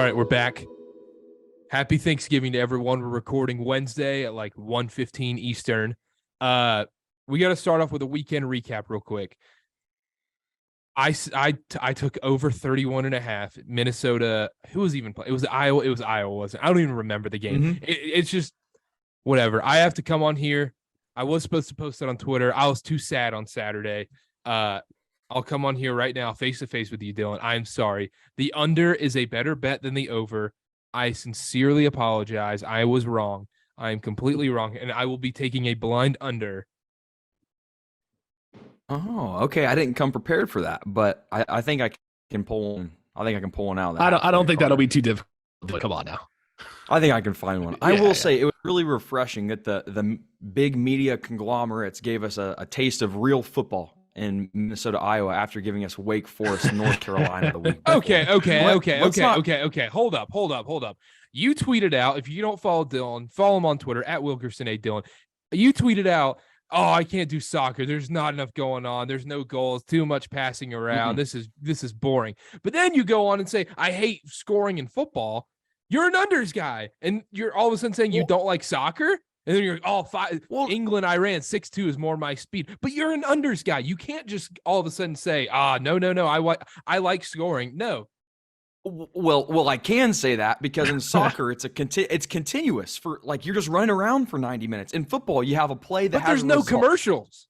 right, we're back. Happy Thanksgiving to everyone. We're recording Wednesday at like 1:15 Eastern. We got to start off with a weekend recap real quick. I took over 31.5. Minnesota. Who was even playing? It was Iowa. It was Iowa, wasn't it? I don't even remember the game. Mm-hmm. It's just whatever. I have to come on here. I was supposed to post it on Twitter. I was too sad on Saturday. I'll come on here right now, face to face with you, Dylan. I'm sorry. The under is a better bet than the over. I sincerely apologize. I was wrong. I am completely wrong, and I will be taking a blind under. Oh, okay. I didn't come prepared for that, but I think I can pull one. I think I can pull one out of that. I don't think that'll be too difficult. Come on now. I think I can find one. I will say it was really refreshing that the big media conglomerates gave us a taste of real football in Minnesota, Iowa after giving us Wake Forest, North Carolina the week before. Okay. Hold up. You tweeted out, if you don't follow Dylan, follow him on Twitter at Wilkerson A. Dylan. You tweeted out, oh, I can't do soccer. There's not enough going on. There's no goals, too much passing around. Mm-hmm. This is boring. But then you go on and say, I hate scoring in football. You're an unders guy. And you're all of a sudden saying you don't like soccer? And then you're England, Iran, 6-2 is more my speed. But you're an unders guy. You can't just all of a sudden say, no, I like scoring. No. Well, I can say that because in soccer it's continuous for like you're just running around for 90 minutes. In football, you have a play that has there's no commercials.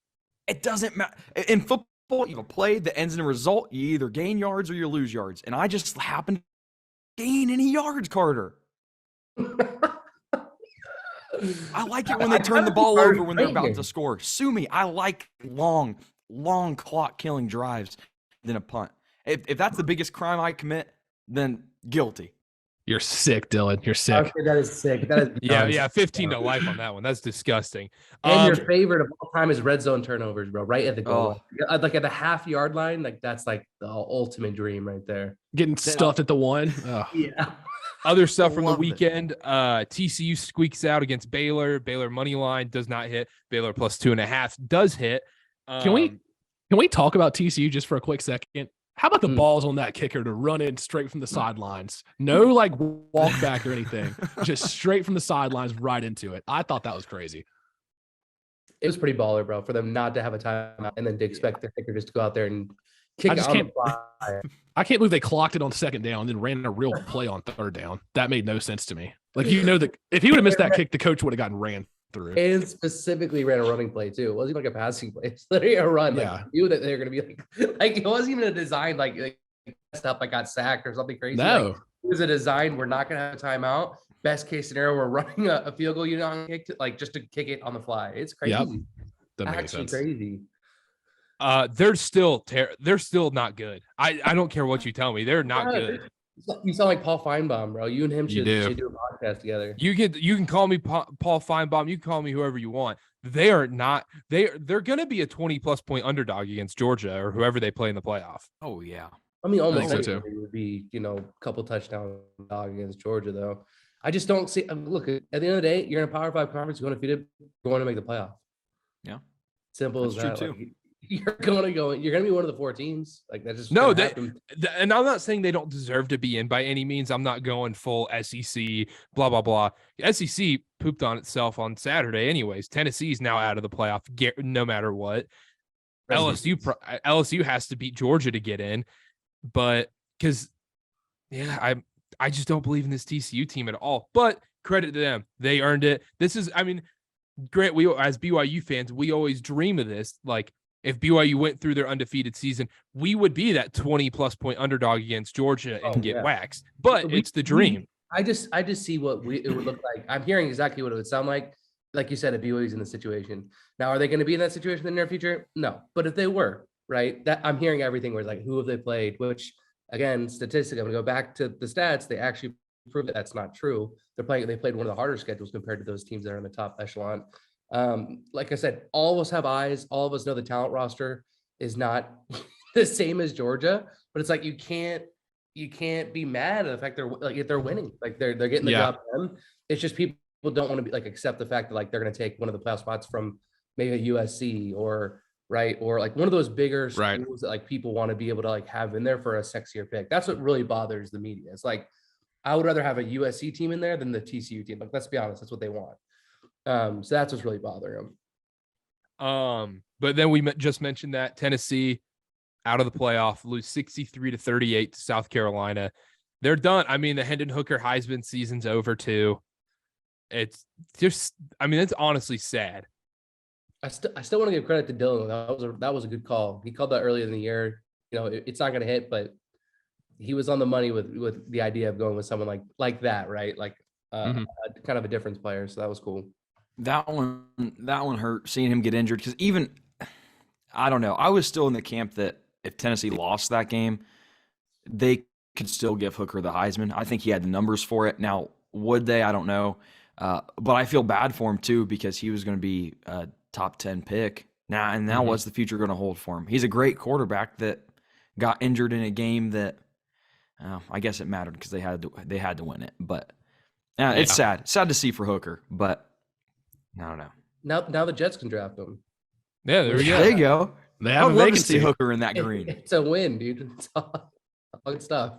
It doesn't matter. In football, you have a play that ends in a result. You either gain yards or you lose yards. And I just happened to gain any yards, Carter. I like it when they turn the ball over when they're about to score. Sue me. I like long clock killing drives than a punt. If that's the biggest crime I commit, then guilty. You're sick, Dylan. You're sick. Okay, that is sick. That is yeah, 15 to life on that one. That's disgusting. And your favorite of all time is red zone turnovers, bro. Right at the goal, like at the half-yard line. Like that's like the ultimate dream right there. Getting stuffed at the one. Oh. Yeah. Other stuff from the weekend, TCU squeaks out against Baylor. Baylor money line does not hit. Baylor plus 2.5 does hit. Can we talk about TCU just for a quick second? How about the balls on that kicker to run in straight from the sidelines? No like walk back or anything. Just straight from the sidelines right into it. I thought that was crazy. It was pretty baller, bro, for them not to have a timeout and then to expect the kicker just to go out there and kick it on the fly. I can't believe they clocked it on second down and then ran a real play on third down. That made no sense to me. Like, that if he would have missed that kick, the coach would have gotten ran through. And specifically ran a running play too. It wasn't even like a passing play. It's literally a run. Like, you knew that they were going to be like it wasn't even a design like stuff like got sacked or something crazy. No, like, it was a design. We're not going to have a timeout. Best case scenario, we're running a field goal. Like just to kick it on the fly. It's crazy. Yep. That makes actually sense. Crazy. They're still not good. I don't care what you tell me. They're not good. You sound like Paul Feinbaum, bro. You and him should do a podcast together. You can call me Paul Feinbaum. You can call me whoever you want. They are not. They're going to be a 20+ point underdog against Georgia or whoever they play in the playoff. Oh yeah. I mean, almost so too. It would be a couple touchdown dog against Georgia though. I just don't see. Look, at the end of the day, you're in a Power 5 conference. You're going to feed it. You're going to make the playoff. Yeah. Simple That's as that. true too. You're going to be one of the 4 teams. Like that just and I'm not saying they don't deserve to be in by any means. I'm not going full SEC, blah, blah, blah. SEC pooped on itself on Saturday anyways. Tennessee's now out of the playoff no matter what. LSU has to beat Georgia to get in. But because, I just don't believe in this TCU team at all. But credit to them. They earned it. Grant, we as BYU fans, we always dream of this. Like, if BYU went through their undefeated season, we would be that 20+ point underdog against Georgia and get waxed. But it's the dream. I just see what it would look like. I'm hearing exactly what it would sound like. Like you said, if BYU's in the situation. Now, are they going to be in that situation in the near future? No. But if they were, right, that I'm hearing everything where it's like, who have they played? Which, again, statistically, I'm going to go back to the stats. They actually prove that that's not true. They played one of the harder schedules compared to those teams that are in the top echelon. Like I said, all of us have eyes. All of us know the talent roster is not the same as Georgia, but it's like you can't be mad at the fact if they're winning, like they're getting the job done. It's just people don't want to be like accept the fact that like they're going to take one of the playoff spots from maybe a USC or like one of those bigger schools that like people want to be able to like have in there for a sexier pick. That's what really bothers the media. It's like I would rather have a USC team in there than the TCU team. Like, let's be honest, that's what they want. So that's what's really bothering them. But then we just mentioned that Tennessee out of the playoff, lose 63-38 to South Carolina. They're done. I mean, the Hendon Hooker Heisman season's over too. It's just, I mean, it's honestly sad. I still want to give credit to Dylan. That was a good call. He called that earlier in the year. You know, it's not going to hit, but he was on the money with the idea of going with someone like that, right? Like kind of a difference player. So that was cool. That one hurt, seeing him get injured, because even, I don't know, I was still in the camp that if Tennessee lost that game, they could still give Hooker the Heisman. I think he had the numbers for it. Now, would they? I don't know. But I feel bad for him too, because he was going to be a top 10 pick. Now what's the future going to hold for him? He's a great quarterback that got injured in a game that I guess it mattered because they had to win it. But it's sad to see for Hooker. But I don't know. Now the Jets can draft him. Yeah, there we go. There you go. They have I'd love to see Hooker in that green. It's a win, dude. It's all good stuff.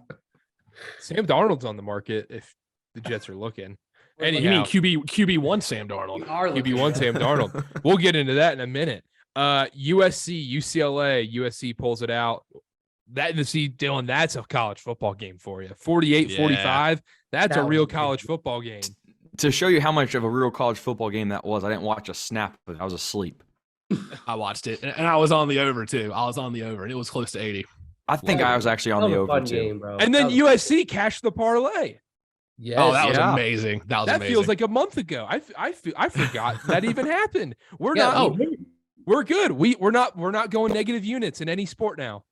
Sam Darnold's on the market if the Jets are looking. You mean QB1 Sam Darnold? QB1 Sam Darnold. We'll get into that in a minute. USC, UCLA, USC pulls it out. Dylan, that's a college football game for you. 48-45. That's a real college football game. To show you how much of a real college football game that was, I didn't watch a snap of it. I was asleep. I watched it, and I was on the over too. I was on the over, and it was close to 80. I think I was actually on the over too. Game, bro. And then USC cashed the parlay. Yes, that was amazing. That amazing. Feels like a month ago. I forgot that even happened. We're good. We're not going negative units in any sport now.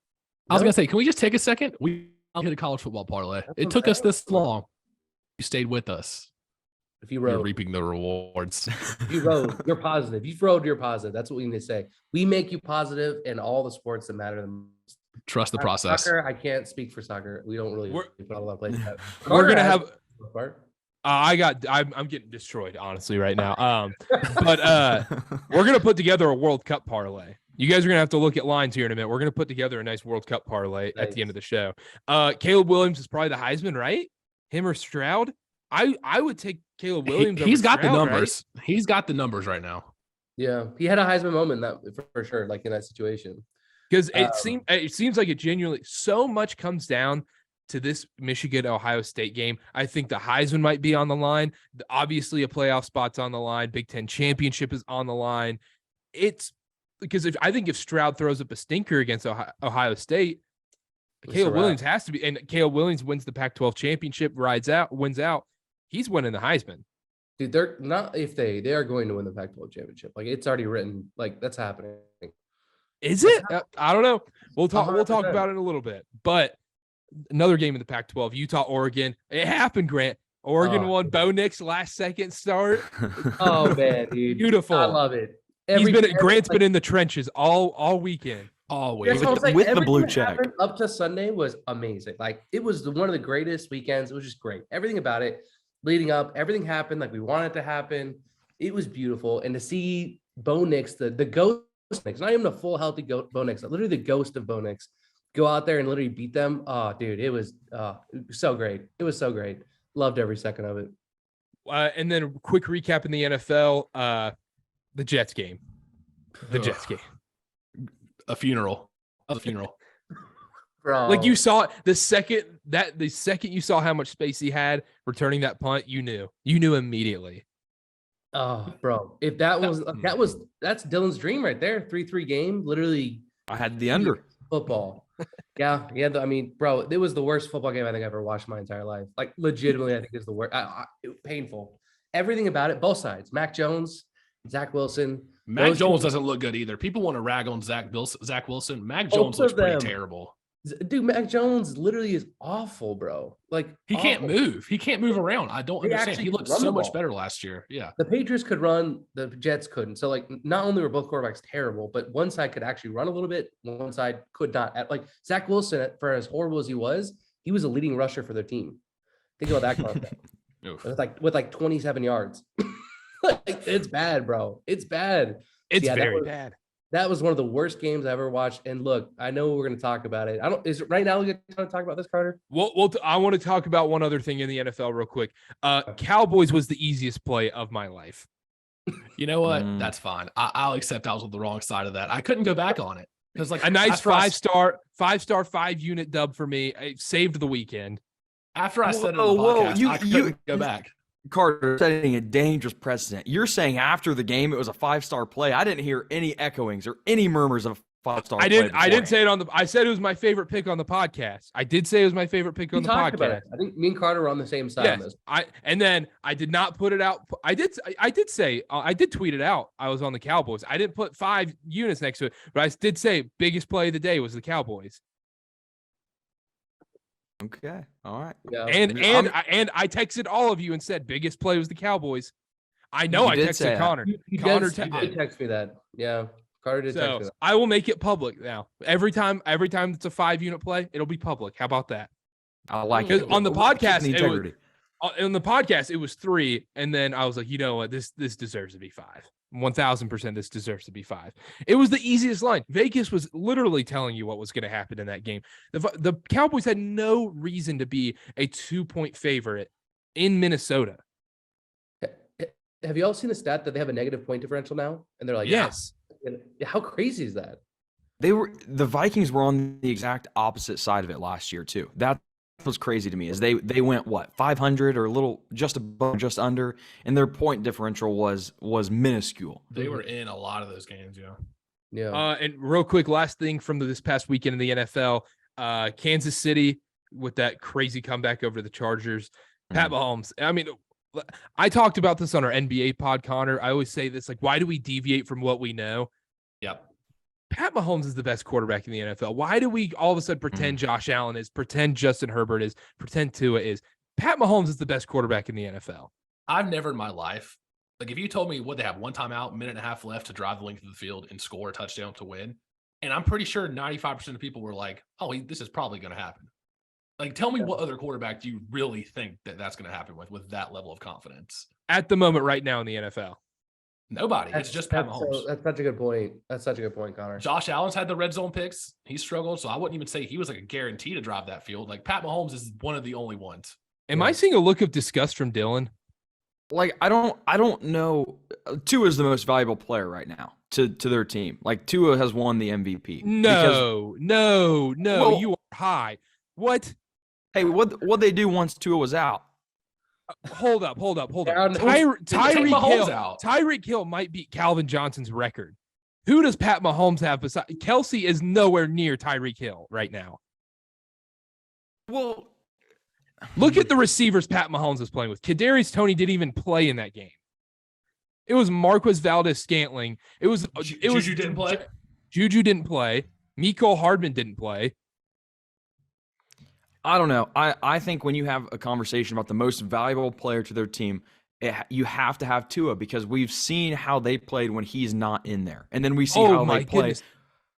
I was gonna say, can we just take a second? We hit a college football parlay. It took us this long. You stayed with us. If you rode, you're reaping the rewards. If you rode, you're positive. If you rode, you're positive. That's what we need to say. We make you positive in all the sports that matter the most. Trust the process. Soccer, I can't speak for soccer. We don't really put a lot of plays. We're gonna have. I'm getting destroyed, honestly, right now. But we're gonna put together a World Cup parlay. You guys are gonna have to look at lines here in a minute. We're gonna put together a nice World Cup parlay at the end of the show. Caleb Williams is probably the Heisman, right? Him or Stroud? I would take Caleb Williams. He's got Stroud, the numbers. Right? He's got the numbers right now. Yeah, he had a Heisman moment that for sure, like in that situation. Because it seems like it genuinely so much comes down to this Michigan-Ohio State game. I think the Heisman might be on the line. Obviously, a playoff spot's on the line. Big Ten championship is on the line. It's because I think if Stroud throws up a stinker against Ohio State, Caleb Williams has to be, and Caleb Williams wins the Pac-12 championship, wins out. He's winning the Heisman. Dude, they're not if they are going to win the Pac-12 championship. Like it's already written. Like that's happening. Is it? I don't know. We'll talk about it in a little bit. But another game in the Pac-12, Utah, Oregon. It happened, Grant. Oregon won. Bo Nix last second start. Oh man, dude. Beautiful. I love it. Grant's been in the trenches all weekend. Always with the blue check. Up to Sunday was amazing. Like it was one of the greatest weekends. It was just great. Everything about it, leading up, everything happened like we wanted it to happen. It was beautiful, and to see Bo Nix, the ghost Nix, not even a full healthy Bo Nix, literally the ghost of Bo Nix, go out there and literally beat them. Oh, dude, it was so great. It was so great. Loved every second of it. And then a quick recap in the NFL, the Jets game. Jets game. A funeral. Bro. Like you saw the second you saw how much space he had returning that punt, you knew immediately. Oh, bro. If that's Dylan's dream right there. 3-3 game. Literally. I had the under football. Yeah. I mean, bro, it was the worst football game I think I've ever watched in my entire life. Like legitimately, I think it's the worst. Painful. Everything about it, both sides. Mac Jones, Zach Wilson. Mac Jones doesn't look good either. People want to rag on Zach Wilson. Mac Jones looks pretty terrible. Dude, Mac Jones literally is awful, bro. Like he can't move. He can't move around. I don't understand. He looked so much better last year. Yeah. The Patriots could run, the Jets couldn't. So like not only were both quarterbacks terrible, but one side could actually run a little bit, one side could not. Like Zach Wilson, for as horrible as he was a leading rusher for their team. Think about that concept. with like 27 yards. Like, it's bad, bro. It's bad. It's very bad. That was one of the worst games I ever watched. And look, I know we're going to talk about it. Is it right now we get to talk about this, Carter? Well, I want to talk about one other thing in the NFL real quick. Cowboys was the easiest play of my life. You know what? That's fine. I'll accept I was on the wrong side of that. I couldn't go back on it. Because like a nice five-star 5-unit dub for me. It saved the weekend. After I said it on the podcast, I couldn't go back. Carter setting a dangerous precedent. You're saying after the game it was a 5-star play. I didn't hear any echoings or any murmurs of 5-star. I didn't say it on the. I said it was my favorite pick on the podcast. I did say it was my favorite pick on the podcast. I think me and Carter were on the same side. Yes, on this. and then I did not put it out. I did say I did tweet it out. I was on the Cowboys. I didn't put 5 units next to it, but I did say biggest play of the day was the Cowboys. Okay. All right. Yeah. And I texted all of you and said biggest play was the Cowboys. I know I texted Connor. Connor did text me that. Yeah. Carter did text me that. I will make it public now. Every time it's a 5-unit play, it'll be public. How about that? I like it. On the podcast, it was 3, and then I was like, you know what, this deserves to be 5. 1,000% this deserves to be 5. It was the easiest line. Vegas was literally telling you what was going to happen in that game. The Cowboys had no reason to be a 2-point favorite in Minnesota. Have you all seen the stat that they have a negative point differential now? And they're like, yes. Yeah. How crazy is that? The Vikings were on the exact opposite side of it last year too. That was crazy to me. Is they went 500 or a little just above, just under, and their point differential was minuscule. They were in a lot of those games, yeah. And real quick, last thing from this past weekend in the NFL, Kansas City with that crazy comeback over the Chargers. Pat Mahomes. I mean, I talked about this on our NBA pod, Connor. I always say this, like, why do we deviate from what we know? Yep. Pat Mahomes is the best quarterback in the NFL. Why do we all of a sudden pretend Josh Allen is, pretend Justin Herbert is, pretend Tua is? Pat Mahomes is the best quarterback in the NFL. I've never in my life, like if you told me what they have one timeout, minute and a half left to drive the length of the field and score a touchdown to win, and I'm pretty sure 95% of people were like, oh, this is probably going to happen. Like, tell me what other quarterback do you really think that's going to happen with that level of confidence? At the moment right now in the NFL. Nobody. It's just Pat Mahomes. That's such a good point. That's such a good point, Connor. Josh Allen's had the red zone picks. He struggled, so I wouldn't even say he was like a guarantee to drive that field. Like, Pat Mahomes is one of the only ones. Am I seeing a look of disgust from Dylan? Like, I don't know. Tua is the most valuable player right now to their team. Like, Tua has won the MVP. No, well, you are high. What? Hey, what they do once Tua was out? Hold up. Tyreek Hill might beat Calvin Johnson's record. Who does Pat Mahomes have besides Kelsey? Is nowhere near Tyreek Hill right now. Well, look at the receivers Pat Mahomes is playing with. Kadarius Toney didn't even play in that game. It was Marquez Valdez-Scantling. Juju didn't play. Juju didn't play. Mecole Hardman didn't play. I don't know. I think when you have a conversation about the most valuable player to their team, you have to have Tua, because we've seen how they played when he's not in there, and then we see how they play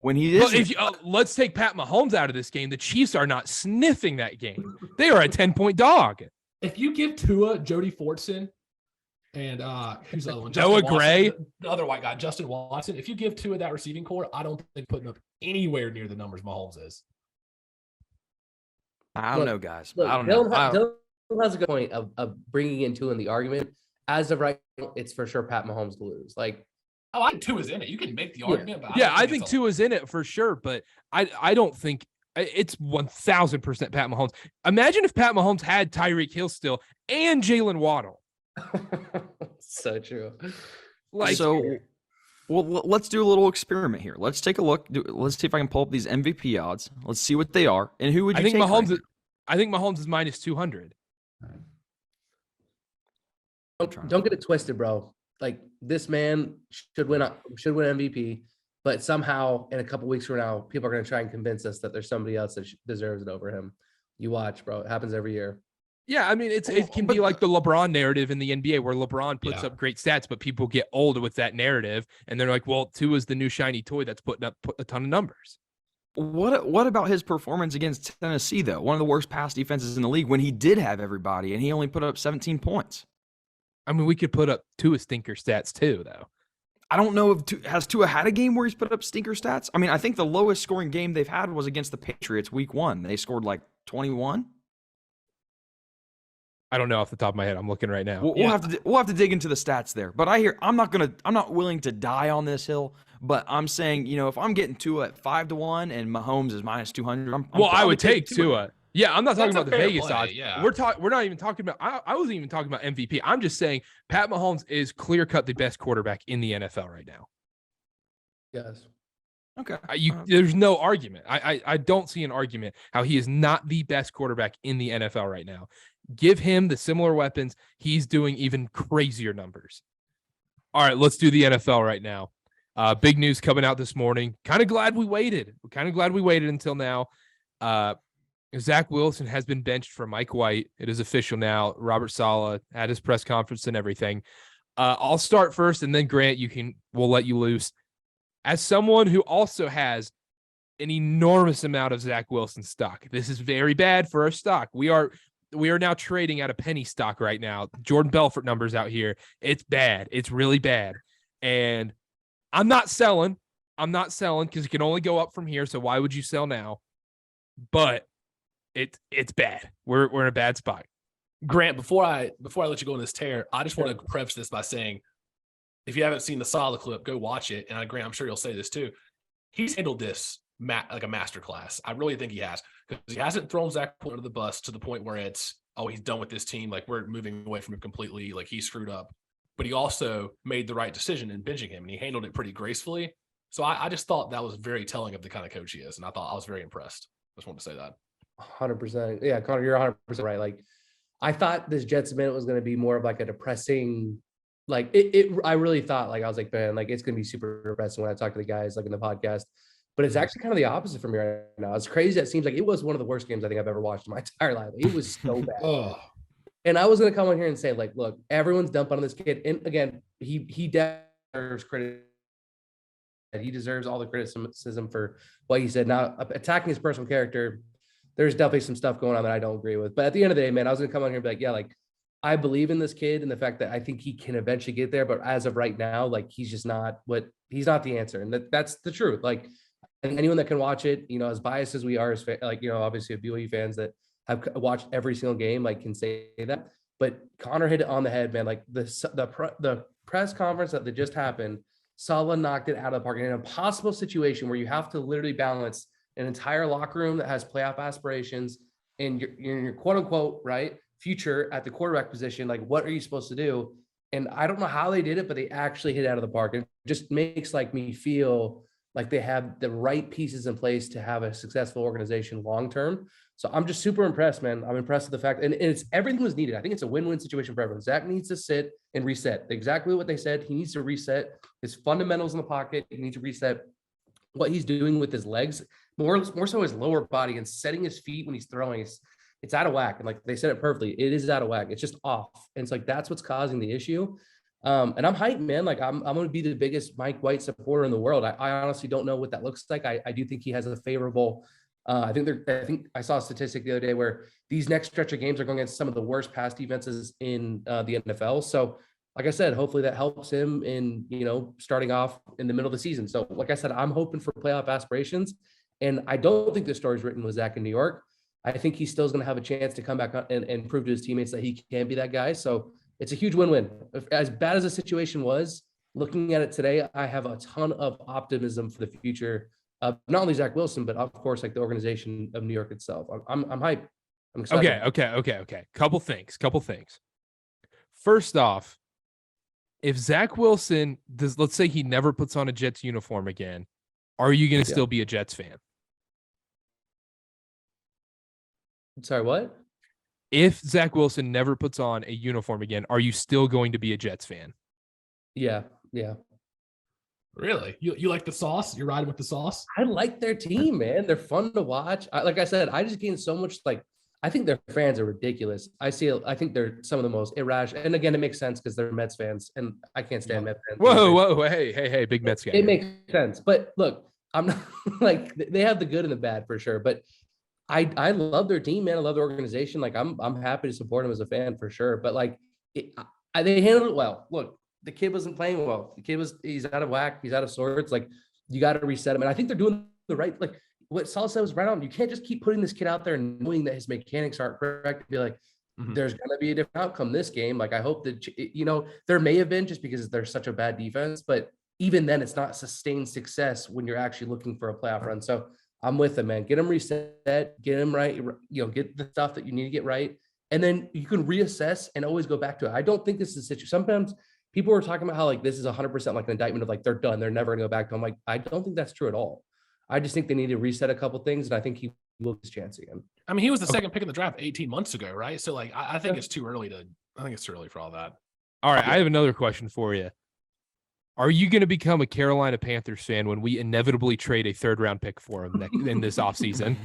when he is. Let's take Pat Mahomes out of this game. The Chiefs are not sniffing that game. They are a 10-point dog. If you give Tua Jody Fortson and who's the other one? Noah Gray, the other white guy, Justin Watson. If you give Tua that receiving core, I don't think putting up anywhere near the numbers Mahomes is. I don't know, guys. Look, I don't know. Dylan has a good point of bringing in Tua in the argument. As of right now, it's for sure Pat Mahomes to lose. Like, I think Tua's in it. You can make the argument. But I think Tua's in it for sure. But I don't think it's 1,000% Pat Mahomes. Imagine if Pat Mahomes had Tyreek Hill still and Jalen Waddle. So true. Well, let's do a little experiment here. Let's take a look. Let's see if I can pull up these MVP odds. Let's see what they are. And who would you take? I think Mahomes is minus 200. Don't get it twisted, bro. Like, this man should win MVP, but somehow in a couple weeks from now, people are going to try and convince us that there's somebody else that deserves it over him. You watch, bro. It happens every year. Yeah, I mean, it can be like the LeBron narrative in the NBA, where LeBron puts up great stats, but people get old with that narrative, and they're like, well, Tua's the new shiny toy that's putting up a ton of numbers. What about his performance against Tennessee, though? One of the worst pass defenses in the league, when he did have everybody, and he only put up 17 points. I mean, we could put up Tua stinker stats too, though. I don't know if has Tua had a game where he's put up stinker stats. I mean, I think the lowest scoring game they've had was against the Patriots week 1. They scored like 21. I don't know off the top of my head. I'm looking right now. We'll have to dig into the stats there. But I'm not willing to die on this hill. But I'm saying, if I'm getting Tua at 5-1 and Mahomes is minus 200, I would take Tua. Yeah, I'm not talking about the Vegas odds. Yeah. We're not even talking about. I wasn't even talking about MVP. I'm just saying Pat Mahomes is clear cut the best quarterback in the NFL right now. Yes. Okay. There's no argument. I don't see an argument how he is not the best quarterback in the NFL right now. Give him the similar weapons. He's doing even crazier numbers. All right, let's do the NFL right now. Big news coming out this morning. Kind of glad we waited. Until now. Zach Wilson has been benched for Mike White. It is official now. Robert Saleh had his press conference and everything. I'll start first, and then Grant, we'll let you loose. As someone who also has an enormous amount of Zach Wilson stock, this is very bad for our stock. We are now trading at a penny stock right now. Jordan Belfort numbers out here. It's bad. It's really bad. And I'm not selling because it can only go up from here. So why would you sell now? But it's bad. We're in a bad spot. Grant, before I let you go on this tear, I just want to preface this by saying, if you haven't seen the Saleh clip, go watch it. And Grant, I'm sure you'll say this too. He's handled this like a masterclass. I really think he has, because he hasn't thrown Zach under the bus to the point where it's, oh, he's done with this team. Like, we're moving away from him completely. Like, he screwed up. But he also made the right decision in benching him, and he handled it pretty gracefully. So I just thought that was very telling of the kind of coach he is. And I was very impressed. I just wanted to say that. 100%. Yeah, Connor, you're 100% right. Like, I thought this Jets minute was going to be more of like a depressing, like I really thought, like, I was like, man, like, it's going to be super depressing when I talk to the guys like in the podcast, but it's actually kind of the opposite for me right now. It's crazy. It seems like it was one of the worst games I think I've ever watched in my entire life. It was so bad. And I was going to come on here and say, like, look, everyone's dumping on this kid. And again, he deserves credit. He deserves all the criticism for what he said. Now, attacking his personal character, there's definitely some stuff going on that I don't agree with. But at the end of the day, man, I was going to come on here and be like, yeah, like, I believe in this kid and the fact that I think he can eventually get there. But as of right now, like, he's just not he's not the answer. And that's the truth. Like, anyone that can watch it, as biased as we are, as obviously BYU fans that have watched every single game, like, can say that. But Connor hit it on the head, man. Like, the press conference that just happened, Saleh knocked it out of the park in an impossible situation where you have to literally balance an entire locker room that has playoff aspirations and your quote unquote, right, future at the quarterback position. Like, what are you supposed to do? And I don't know how they did it, but they actually hit it out of the park. It just makes me feel like they have the right pieces in place to have a successful organization long-term. So I'm just super impressed, man. I'm impressed with the fact, and it's everything was needed. I think it's a win-win situation for everyone. Zach needs to sit and reset. Exactly what they said. He needs to reset his fundamentals in the pocket. He needs to reset what he's doing with his legs, more so his lower body, and setting his feet when he's throwing. It's out of whack. And like they said it perfectly, it is out of whack. It's just off. And it's like, that's what's causing the issue. And I'm hyped, man. Like, I'm going to be the biggest Mike White supporter in the world. I honestly don't know what that looks like. I do think he has a favorable, I think I saw a statistic the other day where these next stretch of games are going against some of the worst pass defenses in the NFL. So like I said, hopefully that helps him in, starting off in the middle of the season. So like I said, I'm hoping for playoff aspirations, and I don't think the story's written with Zach in New York. I think he still is going to have a chance to come back and prove to his teammates that he can be that guy. So it's a huge win-win. As bad as the situation was, looking at it today, I have a ton of optimism for the future of not only Zach Wilson, but of course, like the organization of New York itself. I'm hyped. I'm excited. Okay. Couple things. First off, if Zach Wilson does, let's say he never puts on a Jets uniform again, are you going to still be a Jets fan? Sorry, what? If Zach Wilson never puts on a uniform again, are you still going to be a Jets fan? Yeah. Really? You like the sauce? You're riding with the sauce? I like their team, man. They're fun to watch. Like I said, I just gained so much. Like, I think their fans are ridiculous. I think they're some of the most irrational. And again, it makes sense because they're Mets fans, and I can't stand Mets fans. Whoa, hey, big Mets guy. It makes sense. But look, I'm not like, they have the good and the bad for sure. But I love their team, man. I love the organization. Like, I'm happy to support them as a fan for sure. But like, they handled it well. Look, the kid wasn't playing well. He's out of whack. He's out of sorts. Like, you got to reset him. And I think they're doing the right, like what Saul said was right on. You can't just keep putting this kid out there and knowing that his mechanics aren't correct. Be like, there's going to be a different outcome this game. Like, I hope that, there may have been just because they're such a bad defense, but even then it's not sustained success when you're actually looking for a playoff run. So I'm with him, man. Get him reset, get him right, get the stuff that you need to get right. And then you can reassess and always go back to it. I don't think this is a situation. Sometimes people were talking about how like this is 100% like an indictment of like they're done. They're never going to go back to. I'm like, I don't think that's true at all. I just think they need to reset a couple things, and I think he will get his chance again. I mean, he was the second pick in the draft 18 months ago, right? So like, I think it's too early for all that. All right, I have another question for you. Are you going to become a Carolina Panthers fan when we inevitably trade a third-round pick for him in this offseason?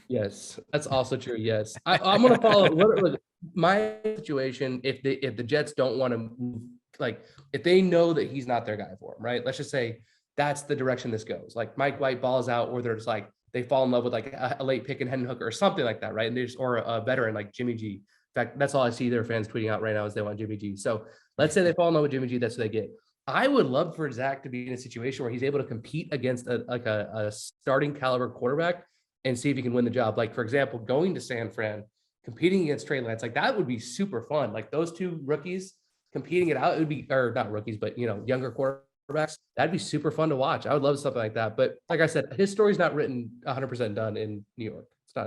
Yes, that's also true. Yes, I'm going to follow my situation. If the Jets don't want to move, like if they know that he's not their guy for him, right? Let's just say that's the direction this goes. Like Mike White balls out, or they're just like they fall in love with like a late pick in Hendon Hooker or something like that, right? And there's or a veteran like Jimmy G. In fact, that's all I see their fans tweeting out right now is they want Jimmy G. So let's say they fall in love with Jimmy G. That's what they get. I would love for Zach to be in a situation where he's able to compete against a starting caliber quarterback and see if he can win the job. Like, for example, going to San Fran, competing against Trey Lance, like that would be super fun. Like those two rookies competing it out, it would be, or not rookies, but younger quarterbacks. That'd be super fun to watch. I would love something like that. But like I said, his story's not written 100% done in New York.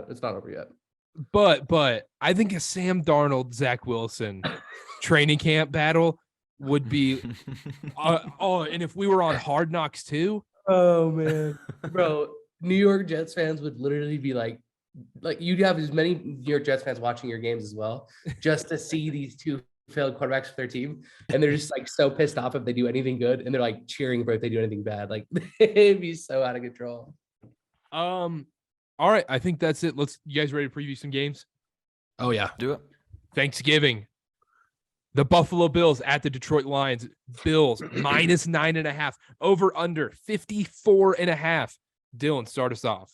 It's not over yet. But I think a Sam Darnold, Zach Wilson training camp battle would be and if we were on Hard Knocks too, oh man, bro, New York Jets fans would literally be like you'd have as many New York Jets fans watching your games as well, just to see these two failed quarterbacks for their team, and they're just like so pissed off if they do anything good, and they're like cheering for if they do anything bad. Like it'd be so out of control. All right, I think that's it. You guys ready to preview some games? Oh yeah, do it. Thanksgiving. The Buffalo Bills at the Detroit Lions. Bills minus 9.5. Over under 54.5. Dylan, start us off.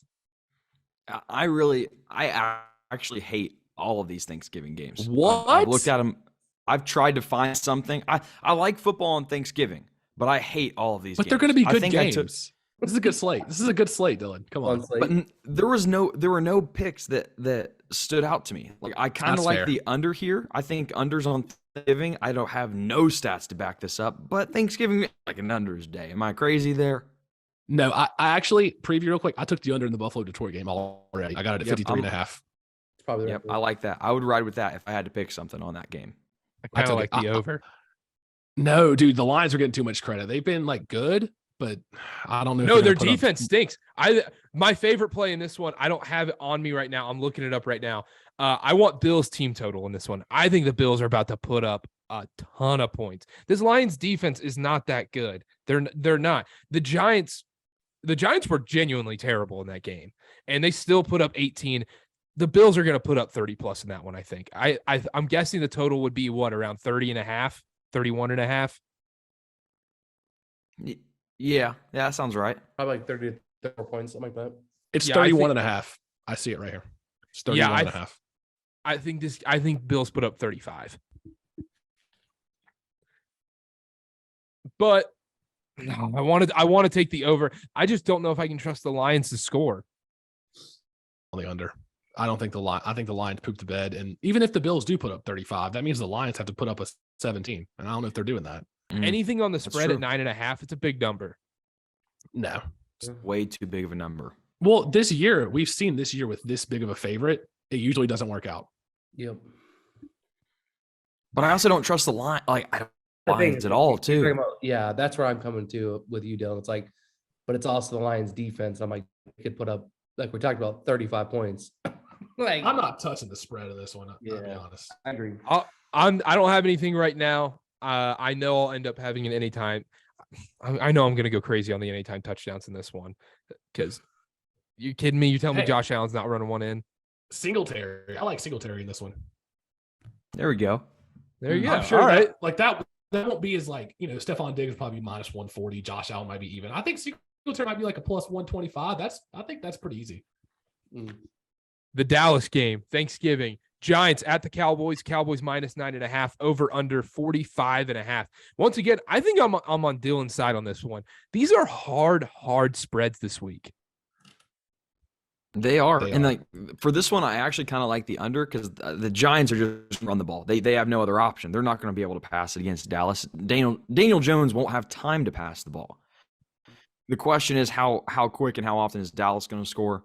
I actually hate all of these Thanksgiving games. What? I've looked at them. I've tried to find something. I like football on Thanksgiving, but I hate all of these games. But they're going to be good games. This is a good slate. This is a good slate, Dylan. Come on. But there were no picks that stood out to me. Like I kind of like the under here. I think unders on Thanksgiving. I don't have no stats to back this up, but Thanksgiving like an unders day. Am I crazy there? No, I actually preview real quick. I took the under in the Buffalo Detroit game already. I got it at 53.5. It's probably right. I like that. I would ride with that if I had to pick something on that game. I kind of like the over. No, dude, the Lions are getting too much credit. They've been like good, but I don't know. No, their defense stinks. My favorite play in this one, I don't have it on me right now. I'm looking it up right now. I want Bills team total in this one. I think the Bills are about to put up a ton of points. This Lions defense is not that good. They're not. The Giants were genuinely terrible in that game, and they still put up 18. The Bills are going to put up 30 plus in that one, I think. I'm guessing the total would be around 30.5, 31.5. Yeah, that sounds right. Probably like 30 to 34 points, something like that. It's 31.5. I see it right here. It's 31.5. I think Bills put up 35. But I want to take the over. I just don't know if I can trust the Lions to score. On the under. I think the Lions pooped the bed, and even if the Bills do put up 35, that means the Lions have to put up a 17. And I don't know if they're doing that. Anything on the spread at 9.5, it's a big number. No, it's way too big of a number. Well, we've seen this year with this big of a favorite, it usually doesn't work out. Yep. But I also don't trust the line. Like I don't Lions at all, too. Yeah, that's where I'm coming to with you, Dylan. It's like, but it's also the Lions defense. I'm like, they could put up, like we talked about, 35 points. Like, I'm not touching the spread of this one. Yeah, I'll be honest. I agree. I don't have anything right now. I know I'll end up having an anytime. I know I'm going to go crazy on the anytime touchdowns in this one because you kidding me? You tell me Josh Allen's not running one in? Singletary. I like Singletary in this one. There we go. There you go. I'm sure all right. Like that won't be as like, Stephon Diggs is probably minus 140. Josh Allen might be even. I think Singletary might be like a plus 125. I think that's pretty easy. The Dallas game, Thanksgiving. Giants at the Cowboys. Cowboys -9.5. Over under 45.5. Once again, I think I'm on Dylan's side on this one. These are hard spreads this week. They are. And like for this one, I actually kind of like the under because the Giants are just run the ball. They have no other option. They're not going to be able to pass it against Dallas. Daniel Jones won't have time to pass the ball. The question is how quick and how often is Dallas going to score?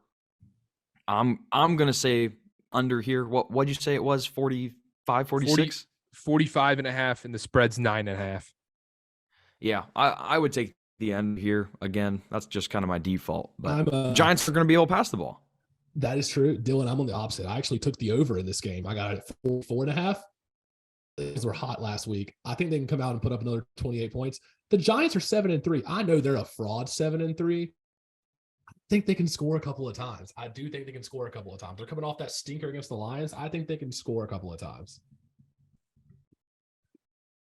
I'm going to say under here. What'd you say it was? 45, 46? 45.5, and the spread's 9.5. Yeah, I would take the end here. Again, that's just kind of my default. But Giants are going to be able to pass the ball. That is true. Dylan, I'm on the opposite. I actually took the over in this game. I got it at 4.5. Because we're hot last week. I think they can come out and put up another 28 points. The Giants are 7-3. I know they're a fraud 7-3. I think they can score a couple of times. I do think they can score a couple of times. They're coming off that stinker against the Lions. I think they can score a couple of times.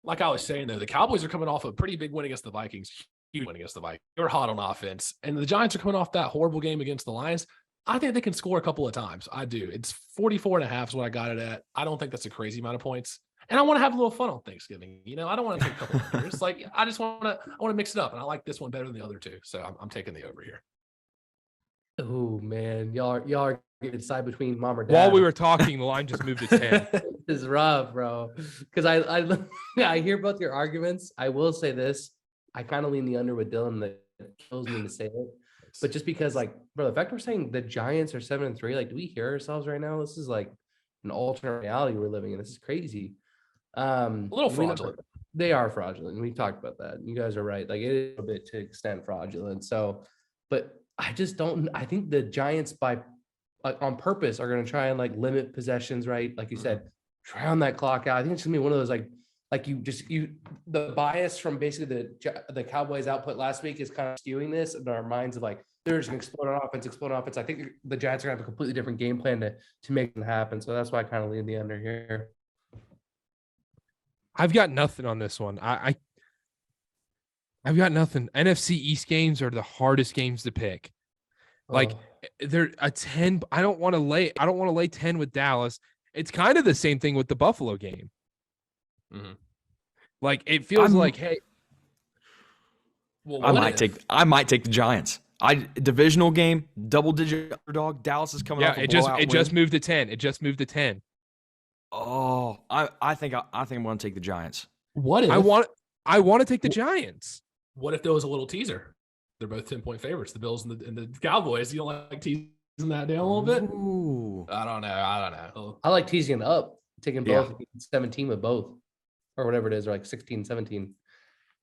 Like I was saying, though, the Cowboys are coming off a pretty big win against the Vikings. Huge win against the Vikings. They're hot on offense. And the Giants are coming off that horrible game against the Lions. I think they can score a couple of times. I do. It's 44.5 is what I got it at. I don't think that's a crazy amount of points. And I want to have a little fun on Thanksgiving. You know, I don't want to take a couple of years. Like, I want to mix it up. And I like this one better than the other two. So I'm taking the over here. Oh man, y'all are getting side between mom or dad. While we were talking, the line just moved to 10. It's rough, bro. Because I hear both your arguments. I will say this: I kind of lean the under with Dylan. That kills me to say it, but just because, like, bro, the fact we're saying the Giants are 7-3, like, do we hear ourselves right now? This is like an alternate reality we're living in. This is crazy. A little fraudulent. They are fraudulent. We talked about that. You guys are right. Like, it is a bit to extent fraudulent. So, but I just don't. I think the Giants, on purpose, are going to try and like limit possessions. Right, like you said, try on that clock out. I think it's gonna be one of those like the bias from basically the Cowboys' output last week is kind of skewing this in our minds of like they're just gonna explode on offense. I think the Giants are gonna have a completely different game plan to make it happen. So that's why I kind of lean the under here. I've got nothing on this one. I've got nothing. NFC East games are the hardest games to pick. Like they're a 10. I don't want to lay 10 with Dallas. It's kind of the same thing with the Buffalo game. Mm-hmm. Like it feels like, hey, well, I might take the Giants. Divisional game, double-digit underdog. Dallas is coming off a blowout win. Just moved to 10. It just moved to 10. Oh, I think I'm going to take the Giants. What if I want to take the Giants? What if there was a little teaser? They're both 10-point favorites, the Bills and the Cowboys. You don't like teasing that down a little bit? Ooh. I don't know. I like teasing it up, taking both 17 with both, or whatever it is, or like 16, 17.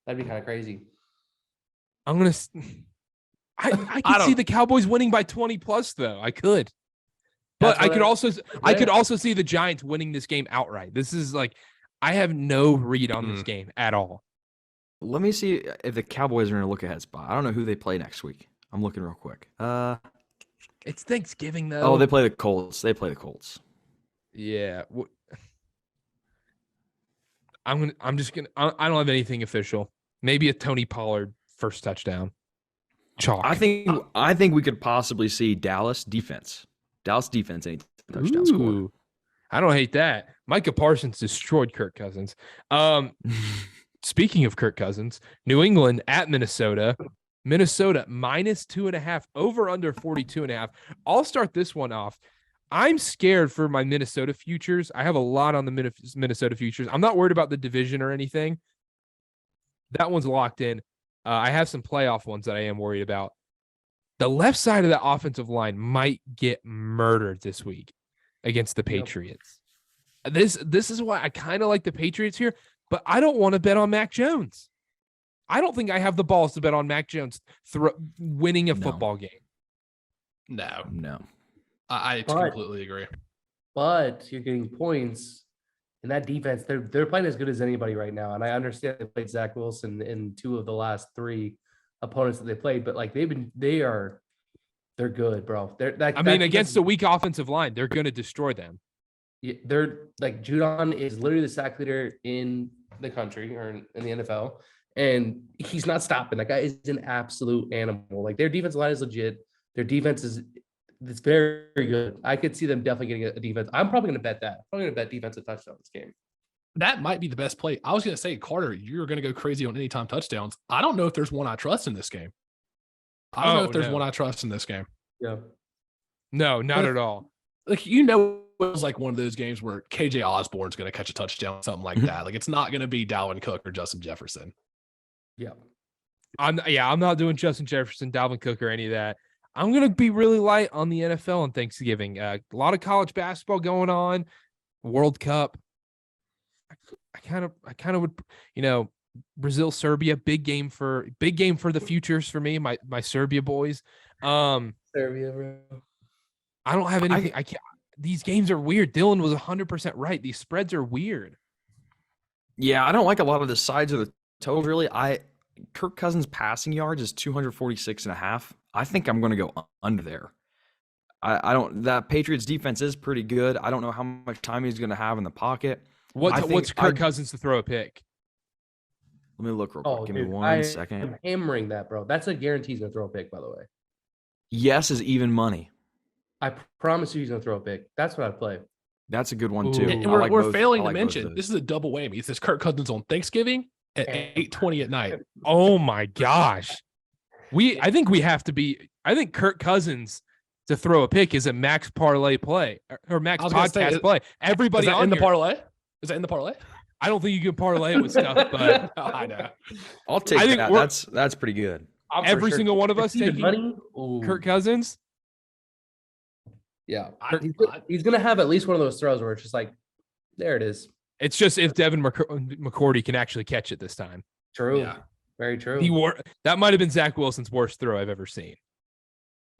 That'd be kind of crazy. I could see the Cowboys winning by 20 plus, though. I could. But I could also see the Giants winning this game outright. This is like, I have no read on this game at all. Let me see if the Cowboys are in a look-ahead spot. I don't know who they play next week. I'm looking real quick. It's Thanksgiving, though. Oh, they play the Colts. Yeah. I don't have anything official. Maybe a Tony Pollard first touchdown. Chalk. I think we could possibly see Dallas defense any touchdown score. I don't hate that. Micah Parsons destroyed Kirk Cousins. Speaking of Kirk Cousins, New England at Minnesota. Minnesota -2.5, over under 42.5. I'll start this one off. I'm scared for my Minnesota futures. I have a lot on the Minnesota futures. I'm not worried about the division or anything. That one's locked in. I have some playoff ones that I am worried about. The left side of the offensive line might get murdered this week against the Patriots. This is why I kind of like the Patriots here, but I don't want to bet on Mac Jones. I don't think I have the balls to bet on Mac Jones winning a football game. No. I completely agree. But you're getting points in that defense. They're playing as good as anybody right now. And I understand they played Zach Wilson in 2 of the last 3 opponents that they played, but like they're good, bro. Against a weak offensive line, they're going to destroy them. Yeah, they're like Judon is literally the sack leader in the country or in the NFL, and he's not stopping. That guy is an absolute animal. Like their defensive line is legit. Their defense is It's very, very good. I could see them definitely getting a defense. I'm probably going to bet that. I'm probably going to bet defensive touchdown this game. That might be the best play. I was going to say, Carter, you're going to go crazy on anytime touchdowns. I don't know if there's one I trust in this game. I don't know if there's one I trust in this game. Yeah. No, not at all. Like, it was like one of those games where KJ Osborne's going to catch a touchdown, something like that. Like, it's not going to be Dalvin Cook or Justin Jefferson. Yeah. I'm not doing Justin Jefferson, Dalvin Cook, or any of that. I'm going to be really light on the NFL on Thanksgiving. A lot of college basketball going on, World Cup. I kind of would, Brazil, Serbia, big game for the futures for me, my Serbia boys. Serbia, bro. I don't have anything. I can't. These games are weird. Dylan was 100% right. These spreads are weird. Yeah, I don't like a lot of the sides of the total, really. Kirk Cousins' passing yards is 246.5. I think I'm going to go under there. That Patriots defense is pretty good. I don't know how much time he's going to have in the pocket. What's Kirk Cousins to throw a pick? Let me look real quick. Give me 1 second. I'm hammering that, bro. That's a guarantee he's going to throw a pick, by the way. Yes is even money. I promise you he's going to throw a pick. That's what I play. That's a good one, too. And we're failing to mention, this is a double whammy. It's this Kirk Cousins on Thanksgiving at 8:20 at night. Oh, my gosh. I think Kirk Cousins to throw a pick is a max parlay play or max podcast play. Everybody is that in the parlay? Is that in the parlay? I don't think you can parlay it with stuff, but I know. I'll take that. That's pretty good. Every single one of us taking money. Kirk Cousins. Yeah, he's gonna have at least one of those throws where it's just like, there it is. It's just if Devin McCourty can actually catch it this time. True. Yeah. Very true. That might have been Zach Wilson's worst throw I've ever seen.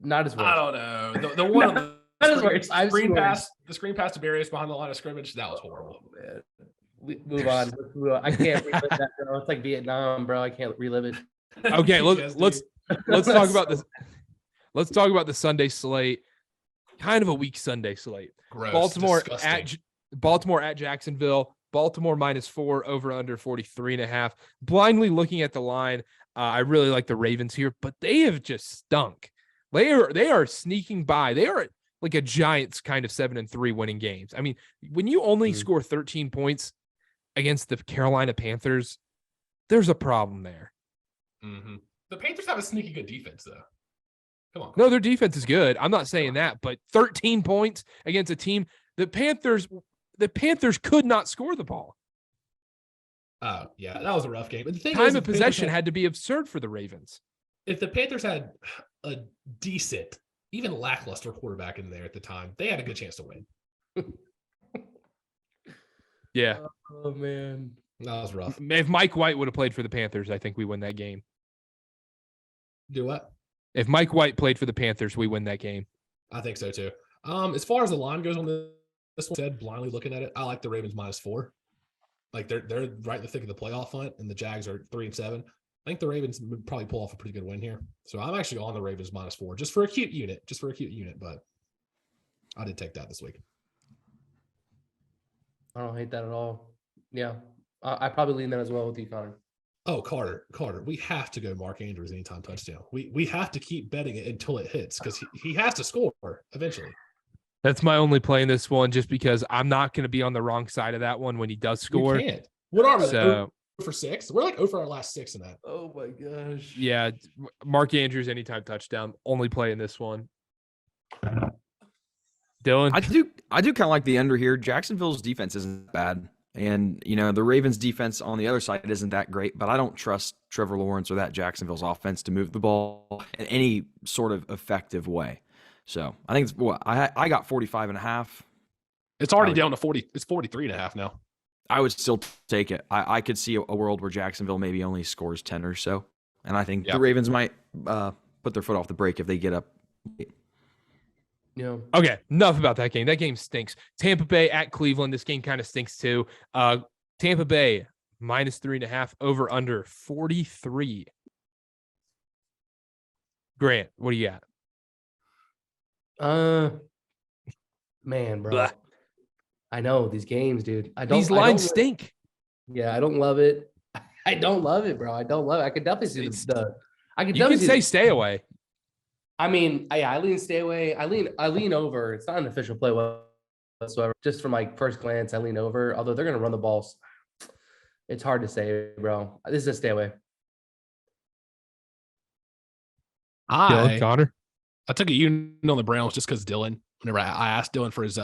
Not as worst. I don't know. The one on the screen pass to Barrios behind the line of scrimmage, that was horrible. Oh, man. Move on. I can't relive that, bro. It's like Vietnam, bro. I can't relive it. Okay, let's talk about this. Let's talk about the Sunday slate. Kind of a weak Sunday slate. Gross, Baltimore at Jacksonville. Baltimore -4, over under 43.5. Blindly looking at the line, I really like the Ravens here, but they have just stunk. They are sneaking by. They are like a Giants kind of 7-3 winning games. I mean, when you only score 13 points against the Carolina Panthers, there's a problem there. Mm-hmm. The Panthers have a sneaky good defense, though. Come on. No, their defense is good. I'm not saying that, but 13 points against a team. The Panthers could not score the ball. Oh, yeah, that was a rough game. But the thing Time of possession had to be absurd for the Ravens. If the Panthers had a decent, even lackluster quarterback in there at the time, they had a good chance to win. Yeah. Oh, man. That was rough. If Mike White would have played for the Panthers, I think we win that game. Do what? If Mike White played for the Panthers, we win that game. I think so, too. As far as the line goes on this one, said blindly looking at it, I like the Ravens -4. Like they're right in the thick of the playoff hunt, and the Jags are 3-7. I think the Ravens would probably pull off a pretty good win here. So I'm actually on the Ravens -4, just for a cute unit, but I did take that this week. I don't hate that at all. Yeah. I probably lean that as well with you, Connor. Oh, Carter, we have to go Mark Andrews anytime touchdown. We have to keep betting it until it hits because he has to score eventually. That's my only play in this one, just because I'm not going to be on the wrong side of that one when he does score. You can't. What are we? So, like 0 for 6? We're like 0 for our last 6 in that. Oh my gosh. Yeah, Mark Andrews anytime touchdown. Only play in this one. Dylan, I do kind of like the under here. Jacksonville's defense isn't bad, and the Ravens' defense on the other side isn't that great. But I don't trust Trevor Lawrence or that Jacksonville's offense to move the ball in any sort of effective way. So I think I got 45.5. It's already down to 40. It's 43.5 now. I would still take it. I could see a world where Jacksonville maybe only scores 10 or so. And I think the Ravens might put their foot off the brake if they get up. Yeah. Okay, enough about that game. That game stinks. Tampa Bay at Cleveland. This game kind of stinks too. Tampa Bay -3.5, over under 43. Grant, what do you got? Man, bro. Blah. I know these games, dude. These lines stink. Yeah, I don't love it. I don't love it, bro. I don't love it. I could definitely see You can say stay away. I mean, I lean stay away. I lean over. It's not an official play whatsoever. Just from like first glance, I lean over. Although they're gonna run the ball, it's hard to say, bro. This is a stay away. Dylan, Connor. I took a unit on the Browns just because Dylan. Whenever I asked Dylan for his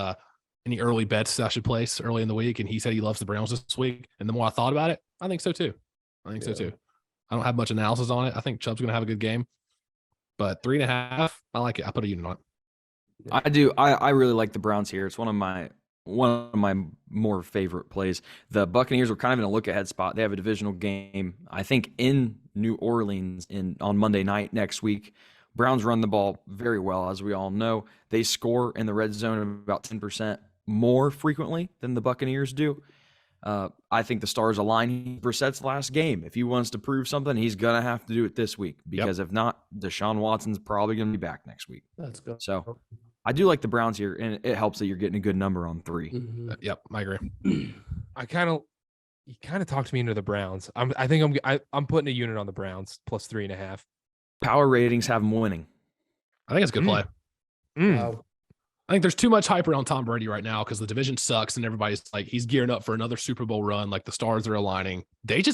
any early bets I should place early in the week, and he said he loves the Browns this week. And the more I thought about it, I think so too. I don't have much analysis on it. I think Chubb's gonna have a good game. But 3.5, I like it. I put a unit on it. I do. I really like the Browns here. It's one of my more favorite plays. The Buccaneers are kind of in a look-ahead spot. They have a divisional game, I think, in New Orleans on Monday night next week. Browns run the ball very well, as we all know. They score in the red zone about 10% more frequently than the Buccaneers do. I think the stars align Brissett's last game. If he wants to prove something, he's going to have to do it this week because if not, Deshaun Watson's probably going to be back next week. Let's go. So I do like the Browns here, and it helps that you're getting a good number on 3. Mm-hmm. Yep, I agree. You kind of talked me into the Browns. I'm putting a unit on the Browns plus 3.5. Power ratings have them winning. I think it's a good play. Wow. I think there's too much hype around Tom Brady right now because the division sucks and everybody's like, he's gearing up for another Super Bowl run. Like the stars are aligning. They've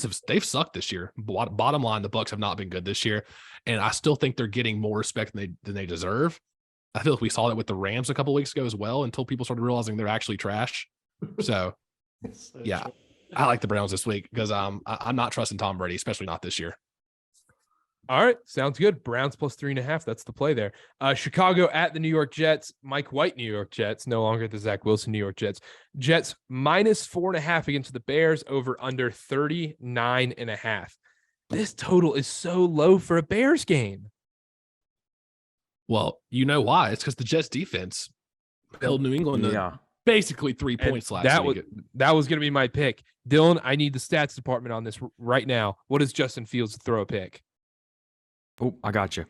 sucked this year. Bottom line, the Bucs have not been good this year. And I still think they're getting more respect than they deserve. I feel like we saw that with the Rams a couple of weeks ago as well, until people started realizing they're actually trash. So yeah, I like the Browns this week because I'm not trusting Tom Brady, especially not this year. All right, sounds good. Browns plus 3.5. That's the play there. Chicago at the New York Jets. Mike White, New York Jets. No longer the Zach Wilson, New York Jets. Jets minus 4.5 against the Bears. Over under 39.5. This total is so low for a Bears game. Well, you know why? It's because the Jets defense held New England to basically 3 points last week. That was going to be my pick. Dylan, I need the stats department on this right now. What does Justin Fields throw a pick? Oh, I got you.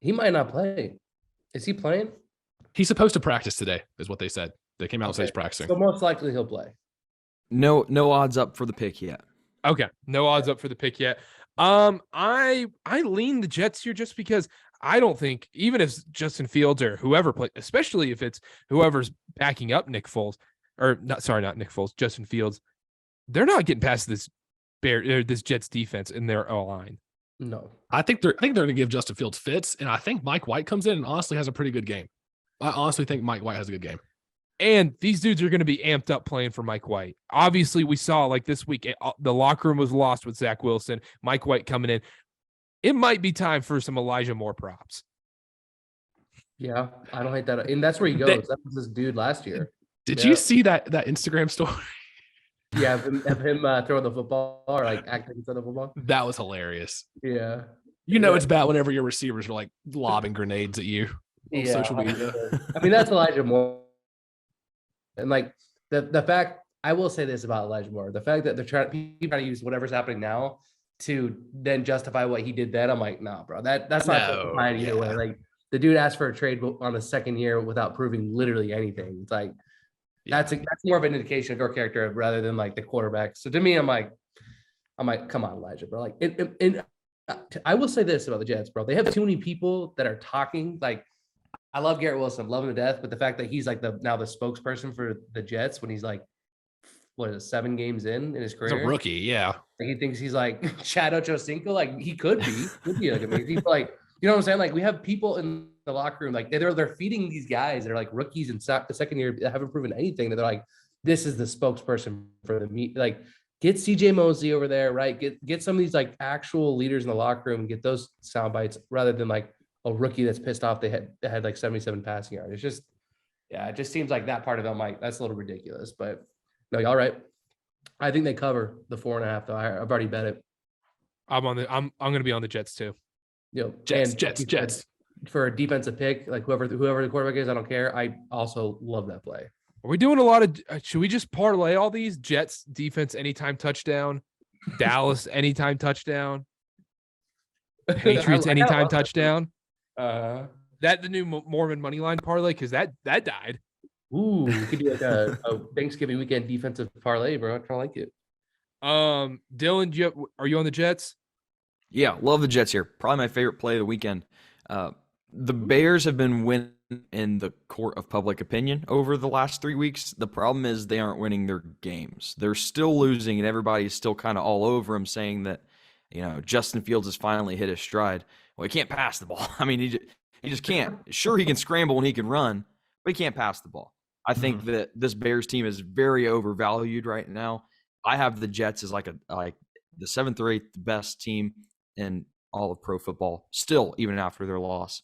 He might not play. Is he playing? He's supposed to practice today, is what they said. They came out and said he's practicing. So most likely he'll play. No odds up for the pick yet. Okay, no odds up for the pick yet. I lean the Jets here just because I don't think, even if Justin Fields or whoever play, especially if it's whoever's backing up Nick Foles, or not Nick Foles, Justin Fields, they're not getting past this Jets defense in their O-line. No, I think they're going to give Justin Fields fits, and I think Mike White comes in and honestly has a pretty good game. I honestly think Mike White has a good game. And these dudes are going to be amped up playing for Mike White. Obviously, we saw like this week, the locker room was lost with Zach Wilson, Mike White coming in. It might be time for some Elijah Moore props. Yeah, I don't hate that. And that's where he goes. That was this dude last year. Did you see that Instagram story? Yeah, of him throwing the football or like acting instead of football. That was hilarious. Yeah. It's bad whenever your receivers are like lobbing grenades at you on social media. I mean, that's Elijah Moore. And like the fact, I will say this about Elijah Moore, the fact that they're trying to use whatever's happening now to then justify what he did then, I'm like, nah, bro, that's not justified either way. Like the dude asked for a trade on the second year without proving literally anything. It's like, that's more of an indication of your character rather than like the quarterback. So to me, I'm like, come on, Elijah, bro. Like, I will say this about the Jets, bro. They have too many people that are talking. Like, I love Garrett Wilson, love him to death, but the fact that he's like now the spokesperson for the Jets when he's like, 7 games in his career? He's a rookie, yeah. He thinks he's like Chad Ochocinco. Like he could be like amazing. People like, you know what I'm saying? Like we have people in the locker room, like they're feeding these guys that are like rookies in the second year that haven't proven anything. That they're like, this is the spokesperson for the meet. Like get CJ Mosley over there, right? Get some of these like actual leaders in the locker room and get those sound bites rather than like a rookie that's pissed off they had like 77 passing yards. It's just, yeah, it just seems like that part of it, I'm like, that's a little ridiculous. But no, y'all right. I think they cover the 4.5 though. I've already bet it. I'm gonna be on the Jets too. Jets. For a defensive pick, like whoever the quarterback is, I don't care. I also love that play. Are we doing a lot of? Should we just parlay all these? Jets defense anytime touchdown, Dallas anytime touchdown, Patriots anytime touchdown. That the new Mormon money line parlay because that died. Ooh, we could do like a Thanksgiving weekend defensive parlay, bro. I kind of like it. Dylan, are you on the Jets? Yeah, love the Jets here. Probably my favorite play of the weekend. The Bears have been winning in the court of public opinion over the last 3 weeks. The problem is they aren't winning their games. They're still losing, and everybody's still kind of all over them, saying that, Justin Fields has finally hit his stride. Well, he can't pass the ball. I mean, he just can't. Sure, he can scramble and he can run, but he can't pass the ball. I think that this Bears team is very overvalued right now. I have the Jets as like the 7th or 8th best team in all of pro football, still, even after their loss.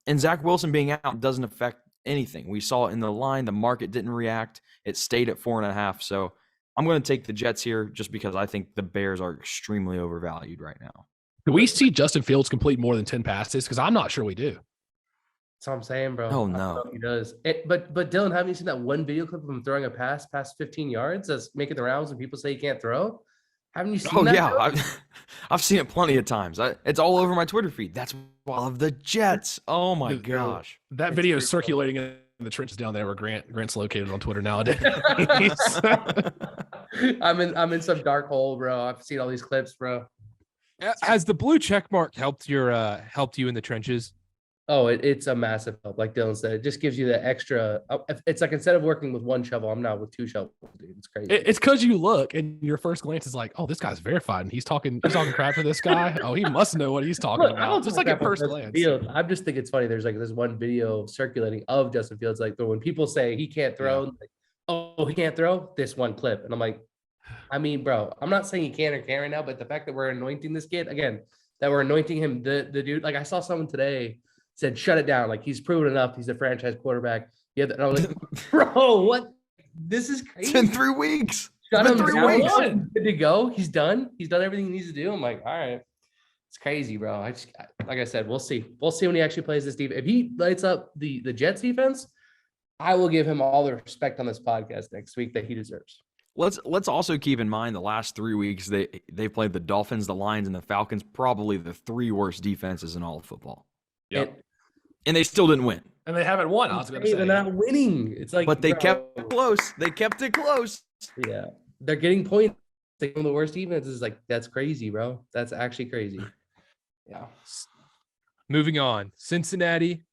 And Zach Wilson being out doesn't affect anything. We saw it in the line. The market didn't react. It stayed at 4.5. So I'm going to take the Jets here just because I think the Bears are extremely overvalued right now. Do we see Justin Fields complete more than 10 passes? Because I'm not sure we do. That's what I'm saying, bro. Oh, I don't no. know if he does. But Dylan, haven't you seen that one video clip of him throwing a pass past 15 yards that's making the rounds and people say he can't throw? Haven't you seen that? Oh, yeah. I've seen it plenty of times. It's all over my Twitter feed. That's why I love the Jets. Oh, my gosh. That video is circulating in the trenches down there where Grant's located on Twitter nowadays. I'm in some dark hole, bro. I've seen all these clips, bro. Has the blue check mark helped you in the trenches? Oh, it's a massive help. Like Dylan said, it just gives you the extra. It's like instead of working with one shovel, I'm now with 2 shovels, dude. It's crazy. It's because you look and your first glance is like, oh, this guy's verified and he's talking crap to this guy. Oh, he must know what he's talking about. Just like at first glance. I just think it's funny. There's like this one video circulating of Justin Fields, like when people say he can't throw, like, oh, he can't throw, this one clip, and I'm like, I mean, bro, I'm not saying he can or can't right now, but the fact that we're anointing this kid again, that we're anointing him, the dude, like I saw someone today said, shut it down. Like he's proven enough. He's a franchise quarterback. Yeah. And I was like, bro, what? This is crazy. It's been 3 weeks. Shut him 3 down. weeks. Good to go. He's done. He's done everything he needs to do. I'm like, all right. It's crazy, bro. Like I said, we'll see. We'll see when he actually plays this defense. If he lights up the Jets defense, I will give him all the respect on this podcast next week that he deserves. Let's also keep in mind the last 3 weeks they played the Dolphins, the Lions, and the Falcons, probably the 3 worst defenses in all of football. Yep. And they still didn't win. And they haven't won. I was going to say they're not winning. It's like, but they kept it close. They kept it close. Yeah, they're getting points. They're one of the worst defenses. Like that's crazy, bro. That's actually crazy. Yeah. Moving on, Cincinnati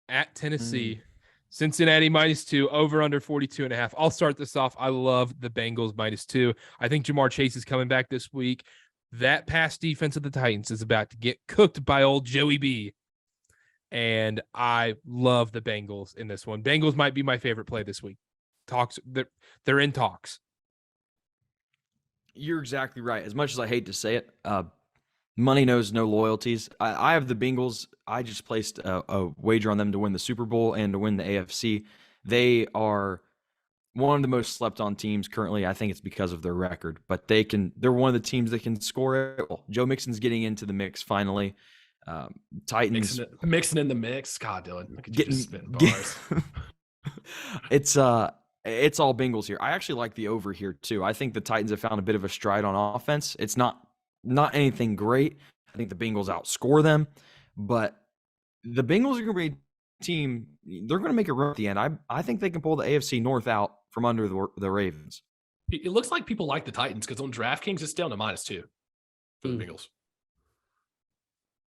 at Tennessee. Cincinnati -2, over under 42.5. I'll start this off. I love the Bengals -2. I think Jamar Chase is coming back this week. That pass defense of the Titans is about to get cooked by old Joey B. And I love the Bengals in this one. Bengals might be my favorite play this week. They're in talks. You're exactly right. As much as I hate to say it, money knows no loyalties. I have the Bengals. I just placed a wager on them to win the Super Bowl and to win the AFC. They are one of the most slept on teams currently. I think it's because of their record, but they're one of the teams that can score it. Well, Joe Mixon's getting into the mix finally. Titans mixing in the mix. God, Dylan, look at you just spitting bars. It's all Bengals here. I actually like the over here too. I think the Titans have found a bit of a stride on offense. It's not anything great. I think the Bengals outscore them, but the Bengals are going to be a team. They're going to make a run at the end. I think they can pull the AFC North out from under the Ravens. It looks like people like the Titans because on DraftKings it's down to -2 for the Bengals.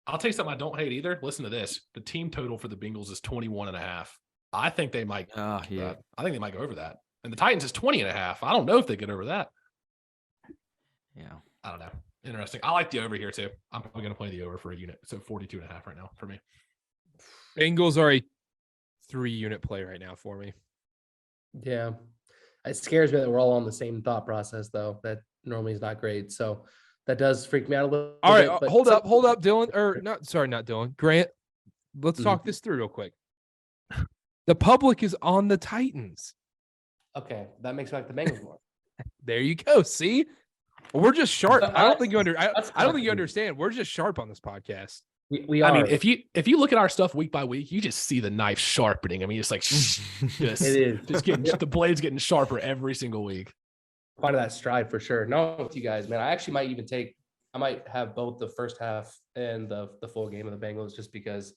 I'll tell you something I don't hate either. Listen to this. The team total for the Bengals is 21.5. I think they might. I think they might go over that. And the Titans is 20.5. I don't know if they get over that. Yeah. I don't know. Interesting. I like the over here too. I'm probably going to play the over for a unit. So 42.5 right now for me. Bengals are a 3-unit play right now for me. Yeah. It scares me that we're all on the same thought process, though. That normally is not great. So that does freak me out a little All right, bit. hold up, Dylan. Not Dylan. Grant, let's talk this through real quick. The public is on the Titans. Okay, that makes me like the Bengals more. There you go. See, we're just sharp. I don't think you understand. We're just sharp on this podcast. We are. I mean, if you look at our stuff week by week, you just see the knife sharpening. I mean, it's like it is just getting the blade's getting sharper every single week. Part of that stride for sure. No, with you guys, man. I actually might even I might have both the first half and the full game of the Bengals just because,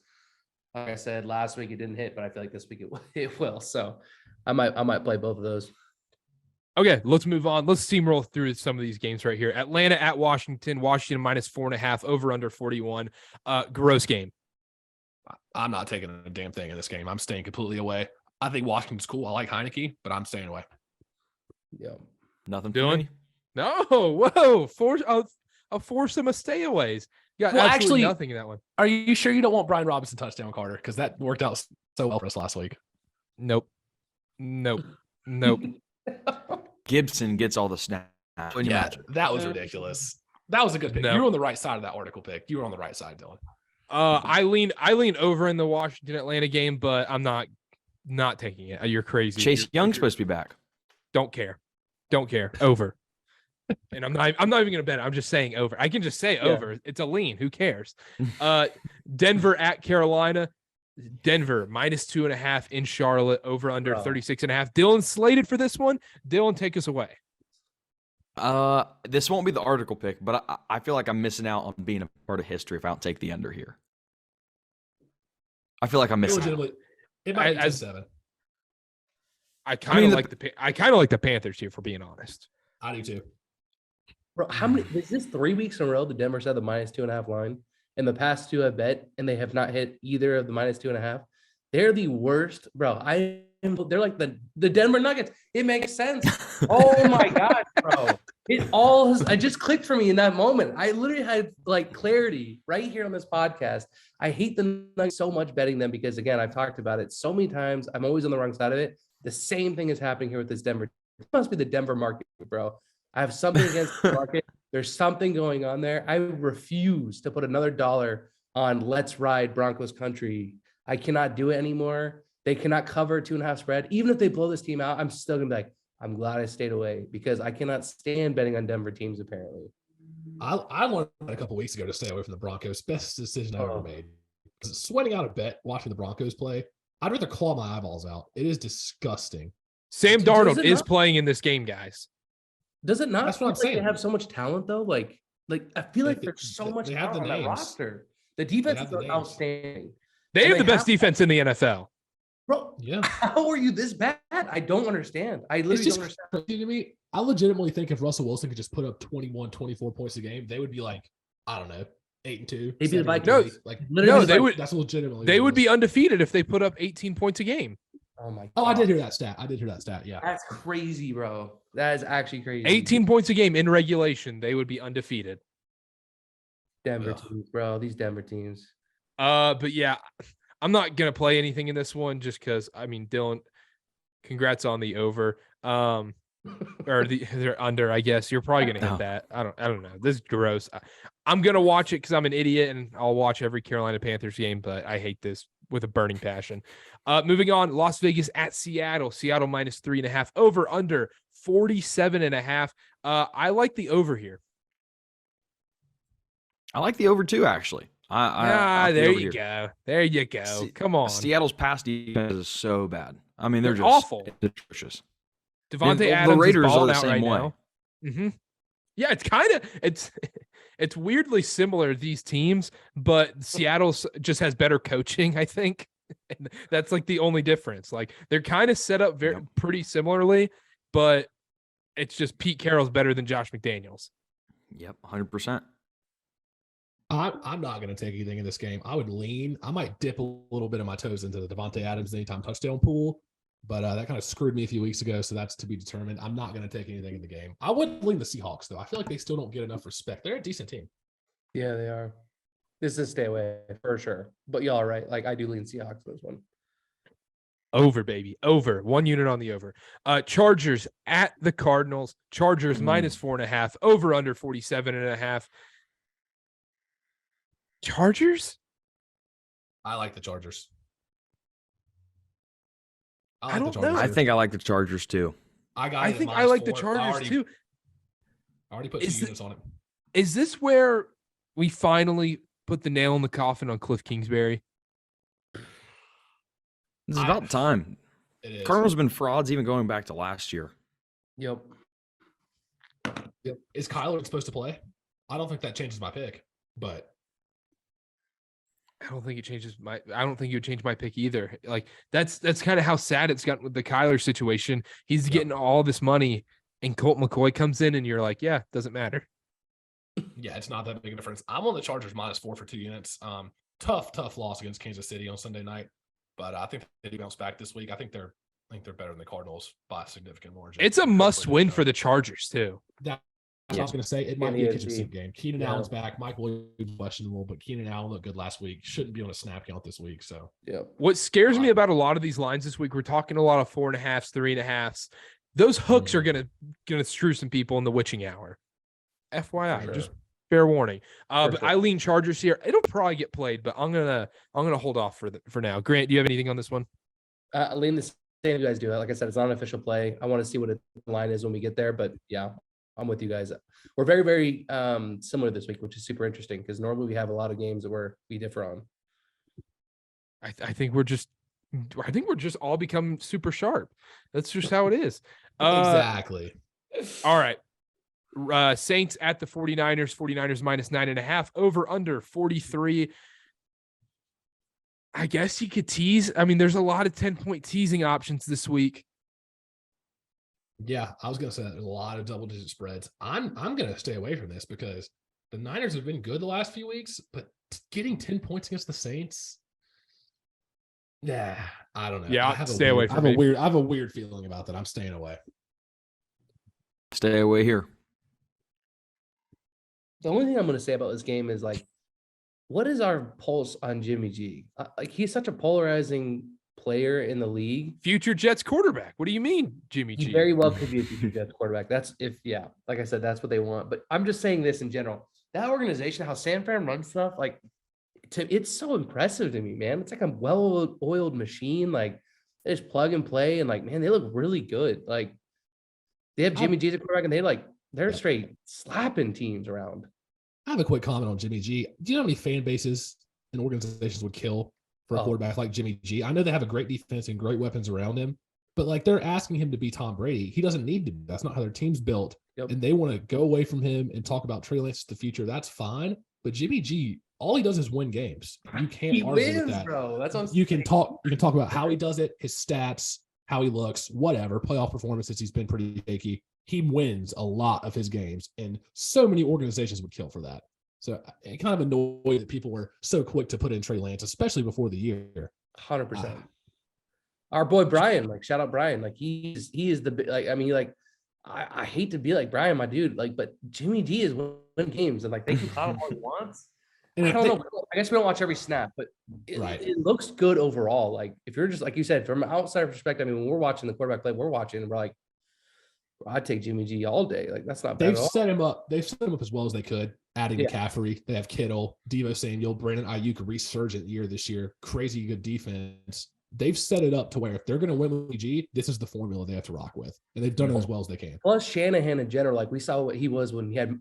like I said, last week it didn't hit, but I feel like this week it will. So I might play both of those. Okay, let's move on. Let's steamroll through some of these games right here. Atlanta at Washington. Washington -4.5, over under 41. Gross game. I'm not taking a damn thing in this game. I'm staying completely away. I think Washington's cool. I like Heineke, but I'm staying away. Yeah. Nothing Dylan? me. No, whoa, force him a stayaways. You got Well, absolutely actually- nothing in that one. Are you sure you don't want Brian Robinson touchdown, Carter? Because that worked out so well for us last week. Nope. Gibson gets all the snaps. Can you imagine? That was ridiculous. That was a good pick. No. You were on the right side of that article pick. You were on the right side, Dylan. I lean over in the Washington Atlanta game, but I'm not taking it. You're crazy. Chase Young's supposed to be back. Don't care. Over. And I'm not even gonna bet it. I'm just saying over. I can just say over. It's a lean. Who cares? Denver at Carolina. Denver -2.5 in Charlotte, over under 36.5. Dylan slated for this one. Dylan, take us away. This won't be the article pick, but I feel like I'm missing out on being a part of history if I don't take the under here. I feel like I'm missing out. It might be As- 7. I kind of like the Panthers here, for being honest. I do too. Bro, how many is this 3 weeks in a row the Denver said the -2.5 line? And the past two have bet, and they have not hit either of the -2.5. They're the worst, bro. They're like the Denver Nuggets. It makes sense. Oh my god, bro. I just clicked for me in that moment. I literally had like clarity right here on this podcast. I hate the Nuggets so much betting them because, again, I've talked about it so many times. I'm always on the wrong side of it. The same thing is happening here with this Denver. It must be the Denver market, bro. I have something against the market. There's something going on there. I refuse to put another dollar on let's ride Broncos country. I cannot do it anymore. They cannot cover 2.5 spread. Even if they blow this team out, I'm still going to be like, I'm glad I stayed away because I cannot stand betting on Denver teams, apparently. I learned a couple weeks ago to stay away from the Broncos. Best decision I ever made. Sweating out a bet watching the Broncos play, I'd rather claw my eyeballs out. It is disgusting. Sam Darnold is playing in this game, guys. Does it not? That's what I'm saying. They have so much there's so much they have talent the on that names. roster. The defense have is the names. outstanding. They And have the best defense in the NFL. Bro, Yeah. how are you this bad? I don't understand. I literally It's just don't understand. crazy to me. I legitimately think if Russell Wilson could just put up 21, 24 points a game, they would be like, I don't know, 8-2. They'd be the 7-2. Vikings. Like, Literally, they would. That's legitimately. They what would it be is. undefeated if they put up 18 points a game. Oh my god. Oh, I did hear that stat. Yeah. That's crazy, bro. That is actually crazy. 18 points a game in regulation, they would be undefeated. Denver Ugh. teams, bro. These Denver teams. But yeah, I'm not gonna play anything in this one just because Dylan, congrats on the over. Or they're under, I guess. You're probably gonna hit that. I don't know. This is gross. I'm gonna watch it because I'm an idiot and I'll watch every Carolina Panthers game, but I hate this with a burning passion. Moving on, Las Vegas at Seattle. Seattle -3.5. Over under 47.5. I like the over here. I like the over too, actually. There you go. There you go. Come on. Seattle's pass defense is so bad. I mean, they're just awful. atrocious. Devontae the Adams Raiders is are balling the out same right way. now. Mm-hmm. Yeah, it's weirdly similar, these teams, but Seattle just has better coaching, I think. And that's like the only difference. Like they're kind of set up pretty similarly, but it's just Pete Carroll's better than Josh McDaniels. Yep, 100%. I'm not going to take anything in this game. I would lean. I might dip a little bit of my toes into the Devontae Adams anytime touchdown pool, but that kind of screwed me a few weeks ago, so that's to be determined. I'm not going to take anything in the game. I would lean the Seahawks, though. I feel like they still don't get enough respect. They're a decent team. Yeah, they are. This is stay away for sure. But y'all are right. Like I do lean Seahawks in this one. Over, baby. Over. 1 unit on the over. Chargers at the Cardinals. Chargers -4.5. Over under 47.5. Chargers? I like the Chargers. I don't know. I think I like the Chargers too. I think I like the Chargers too. I already put 2 units on it. Is this where we finally put the nail in the coffin on Cliff Kingsbury? It's about time. It is. Cardinals have been frauds even going back to last year. Yep. Is Kyler supposed to play? I don't think that changes my pick, but I don't think it would change my pick either. Like that's kind of how sad it's gotten with the Kyler situation. He's getting all this money and Colt McCoy comes in and you're like, yeah, doesn't matter. yeah, it's not that big a difference. I'm on the Chargers -4 for 2 units. tough loss against Kansas City on Sunday night, but I think they bounce back this week. I think they're better than the Cardinals by a significant margin. It's a must-win for the Chargers too. That's what I was going to say. It might be a kitchen sink game. Keenan Allen's back. Mike Williams questionable, but Keenan Allen looked good last week. Shouldn't be on a snap count this week. So yeah. What scares me about a lot of these lines this week, we're talking a lot of 4.5s, 3.5s. Those hooks are gonna screw some people in the witching hour. FYI, Sure. just fair warning. But sure. I lean Chargers here. It'll probably get played, but I'm gonna hold off for now. Grant, do you have anything on this one? I lean the same you guys do. Like I said, it's not an official play. I want to see what the line is when we get there. But yeah, I'm with you guys. We're very, very similar this week, which is super interesting because normally we have a lot of games that we differ on. I think we're just all become super sharp. That's just how it is. exactly. All right. Saints at the 49ers, 49ers minus 9.5, over under 43. I guess you could tease. I mean, there's a lot of 10-point teasing options this week. Yeah, I was going to say that there's a lot of double-digit spreads. I'm going to stay away from this because the Niners have been good the last few weeks, but getting 10 points against the Saints, I don't know. Yeah, stay away from me. I have a weird feeling about that. I'm staying away. Stay away here. The only thing I'm going to say about this game is like, what is our pulse on Jimmy G? Like he's such a polarizing player in the league. Future Jets quarterback. What do you mean, Jimmy G? He very well could be a future Jets quarterback. Like I said, that's what they want. But I'm just saying this in general. That organization, how San Fran runs stuff, like it's so impressive to me, man. It's like a well-oiled machine. Like they just plug and play, and like, man, they look really good. Like they have Jimmy G as a quarterback, and they're straight slapping teams around. I have a quick comment on Jimmy G. Do you know how many fan bases and organizations would kill for a quarterback like Jimmy G? I know they have a great defense and great weapons around him, but like they're asking him to be Tom Brady. He doesn't need to. That's not how their team's built. Yep. And they want to go away from him and talk about Trey Lance in the future. That's fine. But Jimmy G, all he does is win games. You can't argue with that. Bro. That's what you can talk about how he does it, his stats, how he looks, whatever. Playoff performances, he's been pretty shaky. He wins a lot of his games, and so many organizations would kill for that. So it kind of annoyed that people were so quick to put in Trey Lance, especially before the year. 100%. Our boy Brian, like shout out Brian, like he is the like. I mean, like I hate to be like Brian, my dude, like, but Jimmy G is winning games, and like they can call him all he wants. And I don't know. I guess we don't watch every snap, but it looks good overall. Like if you're just like you said, from an outside perspective, I mean, when we're watching the quarterback play, we're watching and we're like, I'd take Jimmy G all day. Like that's not bad. They've set him up as well as they could. Adding McCaffrey, they have Kittle, Devo Samuel, Brandon Ayuk, a resurgent year this year. Crazy good defense. They've set it up to where if they're going to win with G, this is the formula they have to rock with, and they've done it as well as they can. Plus Shanahan in general, like we saw what he was when he had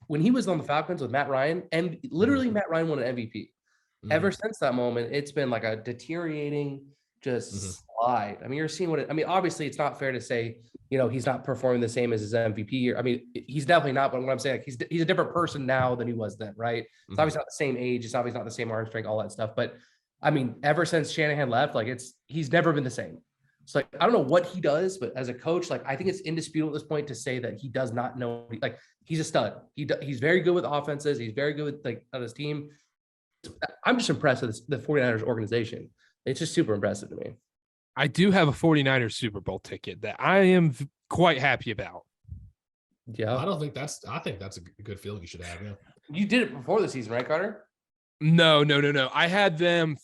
when he was on the Falcons with Matt Ryan, and literally Matt Ryan won an MVP. Mm-hmm. Ever since that moment, it's been like a deteriorating slide. I mean, you're seeing obviously it's not fair to say, he's not performing the same as his MVP year. I mean, he's definitely not, but what I'm saying, like, he's a different person now than he was then, right? It's obviously not the same age. It's obviously not the same arm strength, all that stuff. But I mean, ever since Shanahan left, like he's never been the same. It's like, I don't know what he does, but as a coach, like I think it's indisputable at this point to say that he does not know, like he's a stud. He's very good with offenses. He's very good with on his team. I'm just impressed with the 49ers organization. It's just super impressive to me. I do have a 49ers Super Bowl ticket that I am quite happy about. Yeah. I think that's a good feeling you should have. Yeah. You did it before the season, right, Carter? No. I had them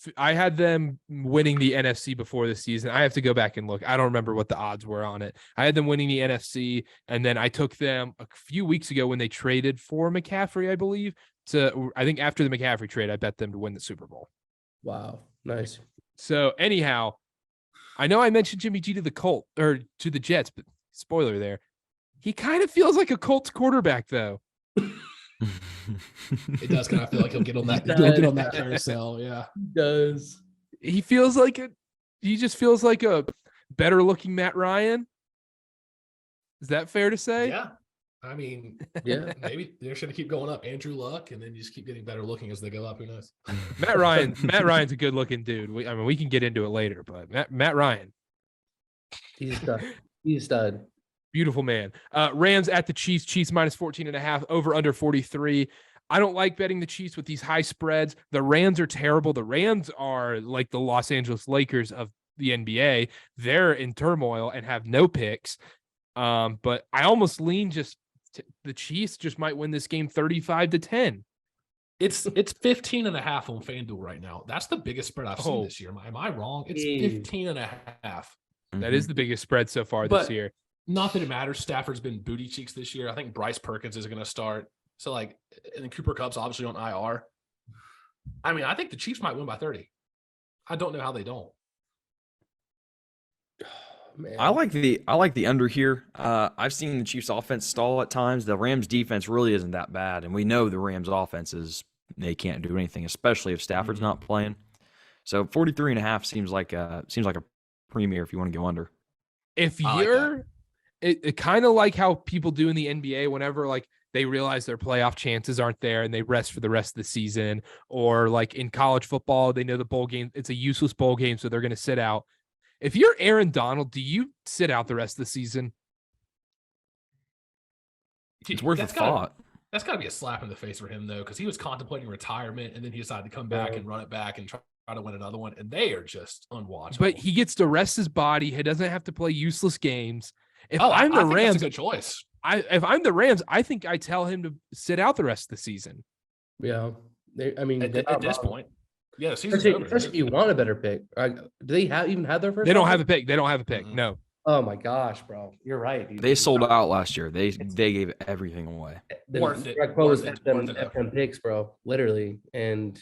winning the NFC before the season. I have to go back and look. I don't remember what the odds were on it. I had them winning the NFC, and then I took them a few weeks ago when they traded for McCaffrey, I believe. I think after the McCaffrey trade, I bet them to win the Super Bowl. Wow. Nice. So anyhow, I know I mentioned Jimmy G to the Jets, but spoiler there. He kind of feels like a Colts quarterback, though. It does kind of feel like he'll get on that carousel. Yeah, he does. He just feels like a better looking Matt Ryan. Is that fair to say? Yeah. I mean, maybe they're going to keep going up. Andrew Luck, and then you just keep getting better looking as they go up. Who knows? Matt Ryan's a good looking dude. We can get into it later, but Matt Ryan, he's a stud. Beautiful man. Rams at the Chiefs. Chiefs minus 14.5, over under 43. I don't like betting the Chiefs with these high spreads. The Rams are terrible. The Rams are like the Los Angeles Lakers of the NBA. They're in turmoil and have no picks. But I almost lean the Chiefs just might win this game 35-10. It's 15 and a half on FanDuel right now. That's the biggest spread I've seen this year. Am I wrong? It's 15 and a half. That is the biggest spread so far this year. Not that it matters. Stafford's been booty cheeks this year. I think Bryce Perkins is going to start. So, and then Cooper Kupp's obviously on IR. I mean, I think the Chiefs might win by 30. I don't know how they don't. Man. I like the under here. I've seen the Chiefs offense stall at times. The Rams defense really isn't that bad, and we know the Rams offense they can't do anything, especially if Stafford's not playing. So 43.5 seems like a premier if you want to go under. If you're it kind of like how people do in the NBA whenever like they realize their playoff chances aren't there and they rest for the rest of the season, or like in college football, they know the bowl game, it's a useless bowl game, so they're going to sit out. If you're Aaron Donald, do you sit out the rest of the season? It's worth a thought. That's got to be a slap in the face for him, though, because he was contemplating retirement, and then he decided to come back and run it back and try to win another one, and they are just unwatchable. But he gets to rest his body. He doesn't have to play useless games. I'm the Rams, that's a good choice. If I'm the Rams, I think I tell him to sit out the rest of the season. Yeah. At this point. Yeah, especially if you want a better pick. Do they even have their first? They don't have a pick. They don't have a pick. Mm-hmm. No. Oh my gosh, bro. You're right. Dude. They sold out last year. They gave everything away. Worth it. FM picks, bro. Literally. And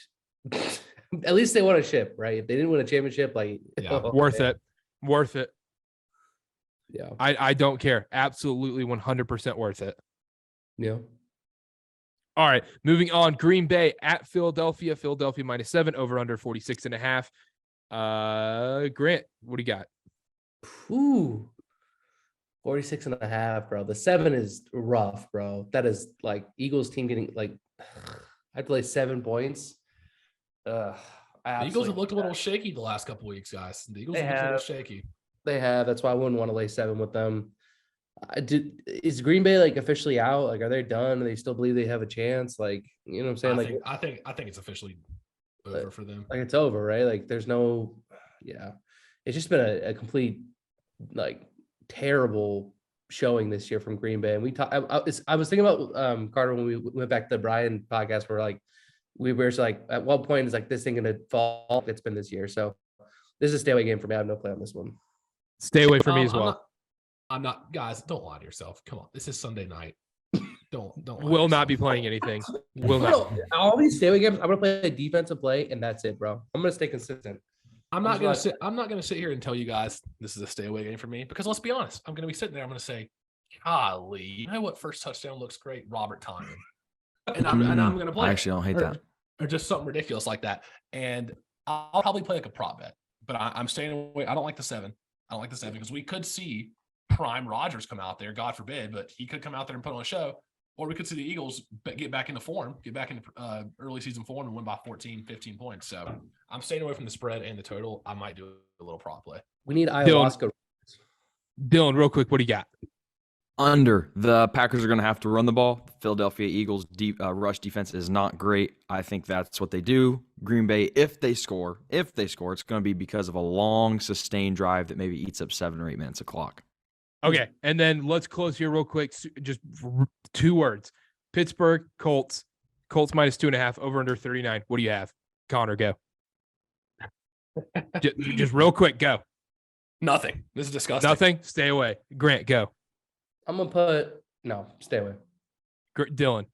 at least they won a chip, right? If they didn't win a championship, worth it. Worth it. Yeah. I don't care. Absolutely 100% worth it. Yeah. All right, moving on. Green Bay at Philadelphia. Philadelphia -7, over under 46.5. Grant, what do you got? 46.5, bro. The 7 is rough, bro. That is like Eagles team getting I'd play 7 points. The Eagles have looked a little shaky the last couple weeks, guys. The Eagles have looked a little shaky. They have. That's why I wouldn't want to lay 7 with them. Is Green Bay officially out? Are they done? Do they still believe they have a chance? You know what I'm saying? I think it's officially over for them. It's over, right? There's no, yeah. It's just been a complete terrible showing this year from Green Bay. And I was thinking about Carter when we went back to the Brian podcast, where we were just at what point is this thing gonna fall? It's been this year, so this is a stay away game for me. I have no play on this one. Stay away from me as well. I'm not, guys. Don't lie to yourself. Come on, this is Sunday night. Don't. Will not be playing anything. Will not. All these stay away games, I'm gonna play a defensive play, and that's it, bro. I'm gonna stay consistent. I'm not gonna sit here and tell you guys this is a stay away game for me, because let's be honest, I'm gonna be sitting there. I'm gonna say, golly, you know what? First touchdown looks great, Robert Tonyan, and I'm gonna play. I actually don't hate that, or just something ridiculous like that. And I'll probably play a prop bet, but I'm staying away. I don't like the 7. I don't like the 7 because we could see prime Rodgers come out there, God forbid, but he could come out there and put on a show, or we could see the Eagles get back into form, get back into early season form and win by 14, 15 points. So I'm staying away from the spread and the total. I might do a little prop play. We need ayahuasca. Dylan, real quick, what do you got? Under. The Packers are going to have to run the ball. Philadelphia Eagles rush defense is not great. I think that's what they do. Green Bay, if they score, it's going to be because of a long, sustained drive that maybe eats up 7 or 8 minutes of clock. Okay, and then let's close here real quick. Just 2 words. Pittsburgh, Colts. Colts -2.5, over under 39. What do you have? Connor, go. just real quick, go. Nothing. This is disgusting. Nothing? Stay away. Grant, go. I'm going to stay away. Dylan.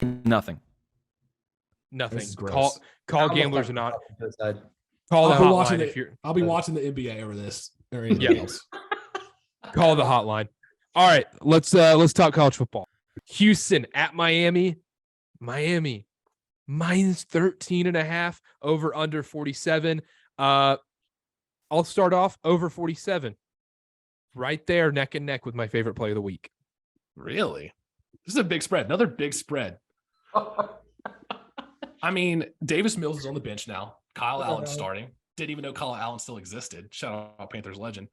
Nothing. Call gamblers or not. Call the hotline I'll be watching the NBA over this or anything else. Call the hotline. All right, let's talk college football. Houston at Miami. Miami -13.5, over under 47. I'll start off over 47. Right there, neck and neck with my favorite play of the week. Really? This is a big spread. Another big spread. I mean, Davis Mills is on the bench now. Kyle Allen's starting. Didn't even know Kyle Allen still existed. Shout out Panthers legend.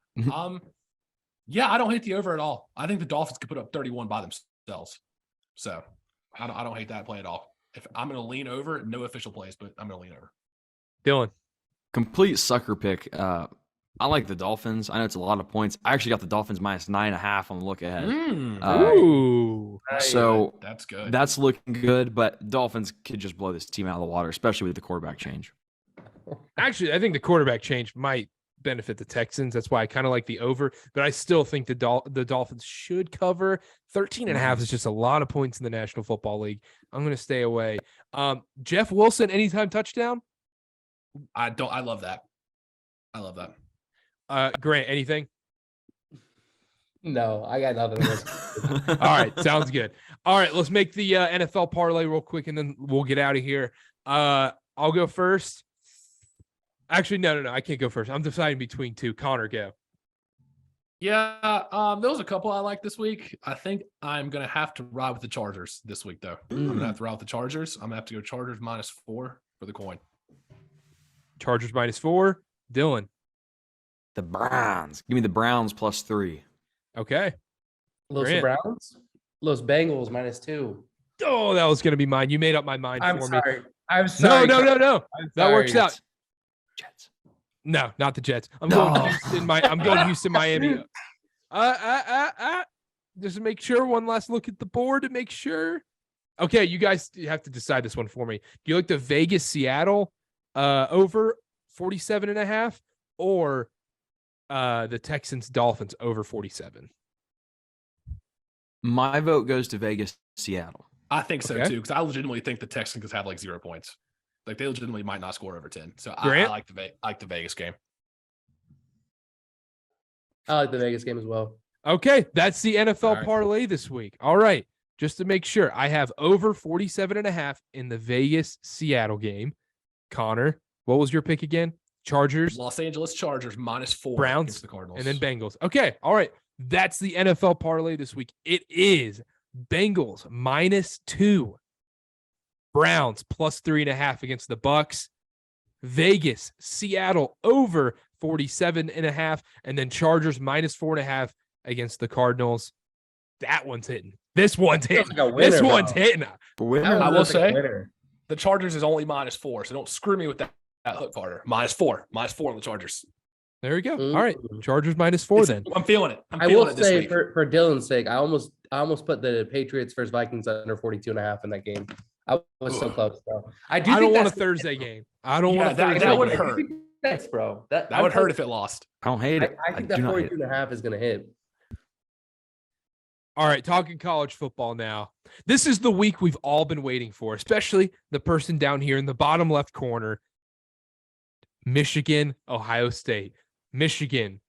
Yeah, I don't hate the over at all. I think the Dolphins could put up 31 by themselves. So I don't hate that play at all. If I'm going to lean over, no official plays, but I'm going to lean over. Dylan. Complete sucker pick. I like the Dolphins. I know it's a lot of points. I actually got the Dolphins minus 9.5 on the look ahead. Ooh. So that's good. That's looking good, but Dolphins could just blow this team out of the water, especially with the quarterback change. Actually, I think the quarterback change might benefit the Texans. That's why I kind of like the over, but I still think the Dolphins should cover. 13.5 is just a lot of points in the National Football League. I'm going to stay away. Jeff Wilson, anytime touchdown? I love that. I love that. Grant, anything? No, I got nothing. All right, sounds good. All right, let's make the NFL parlay real quick, and then we'll get out of here. I'll go first. Actually, no, I can't go first. I'm deciding between two. Connor, go. Yeah, there was a couple I like this week. I think I'm gonna have to ride with the Chargers this week, though. I'm gonna have to ride with the Chargers. I'm gonna have to go Chargers -4 for the coin. Chargers -4. Dylan. The Browns. Give me the Browns +3. Okay. Los Grant. Browns? Los Bengals -2. Oh, that was going to be mine. You made up my mind I'm for sorry. me. I'm sorry. No. I'm That works sorry. out. Jets. No, not the Jets. I'm No. going Houston. I'm going Houston, Miami. Just to make sure. One last look at the board to make sure. Okay, you guys have to decide this one for me. Do you like the Vegas Seattle over 47.5 or the Texans Dolphins over 47? My vote goes to Vegas, Seattle. I think so Okay. too, because I legitimately think the Texans have like 0 points. Like they legitimately might not score over 10. So I Grant? like the Vegas game. I like the Vegas game as well. Okay, that's the NFL All right. parlay this week. All right, just to make sure, I have over 47.5 in the Vegas Seattle game. Connor, what was your pick again? Chargers, Los Angeles Chargers -4 Browns, against the Cardinals. and then Bengals. Okay, all right. That's the NFL parlay this week. It is Bengals -2, Browns +3.5 against the Bucks, Vegas, Seattle over 47.5, and then Chargers -4.5 against the Cardinals. That one's hitting. This one's hitting. Feels like a winner, This one's bro. hitting. That Winner. I one will feels like a say- winner. the Chargers is only -4, so don't screw me with that hook farther. -4 on the Chargers. There we go. All right, Chargers -4 It's- then. I'm feeling it. I'm I feeling will it this say week. for Dylan's sake, I almost put the Patriots versus Vikings under 42.5 in that game. I was so close, bro. I don't want a that's- Thursday game. I don't Yeah, want a that- Thursday that would game. hurt. Thanks, bro. That That would hurt if it lost. I don't hate it. I think that do not hate it. 42.5 is going to hit. All right, talking college football now. This is the week we've all been waiting for, especially the person down here in the bottom left corner. Michigan, Ohio State. Michigan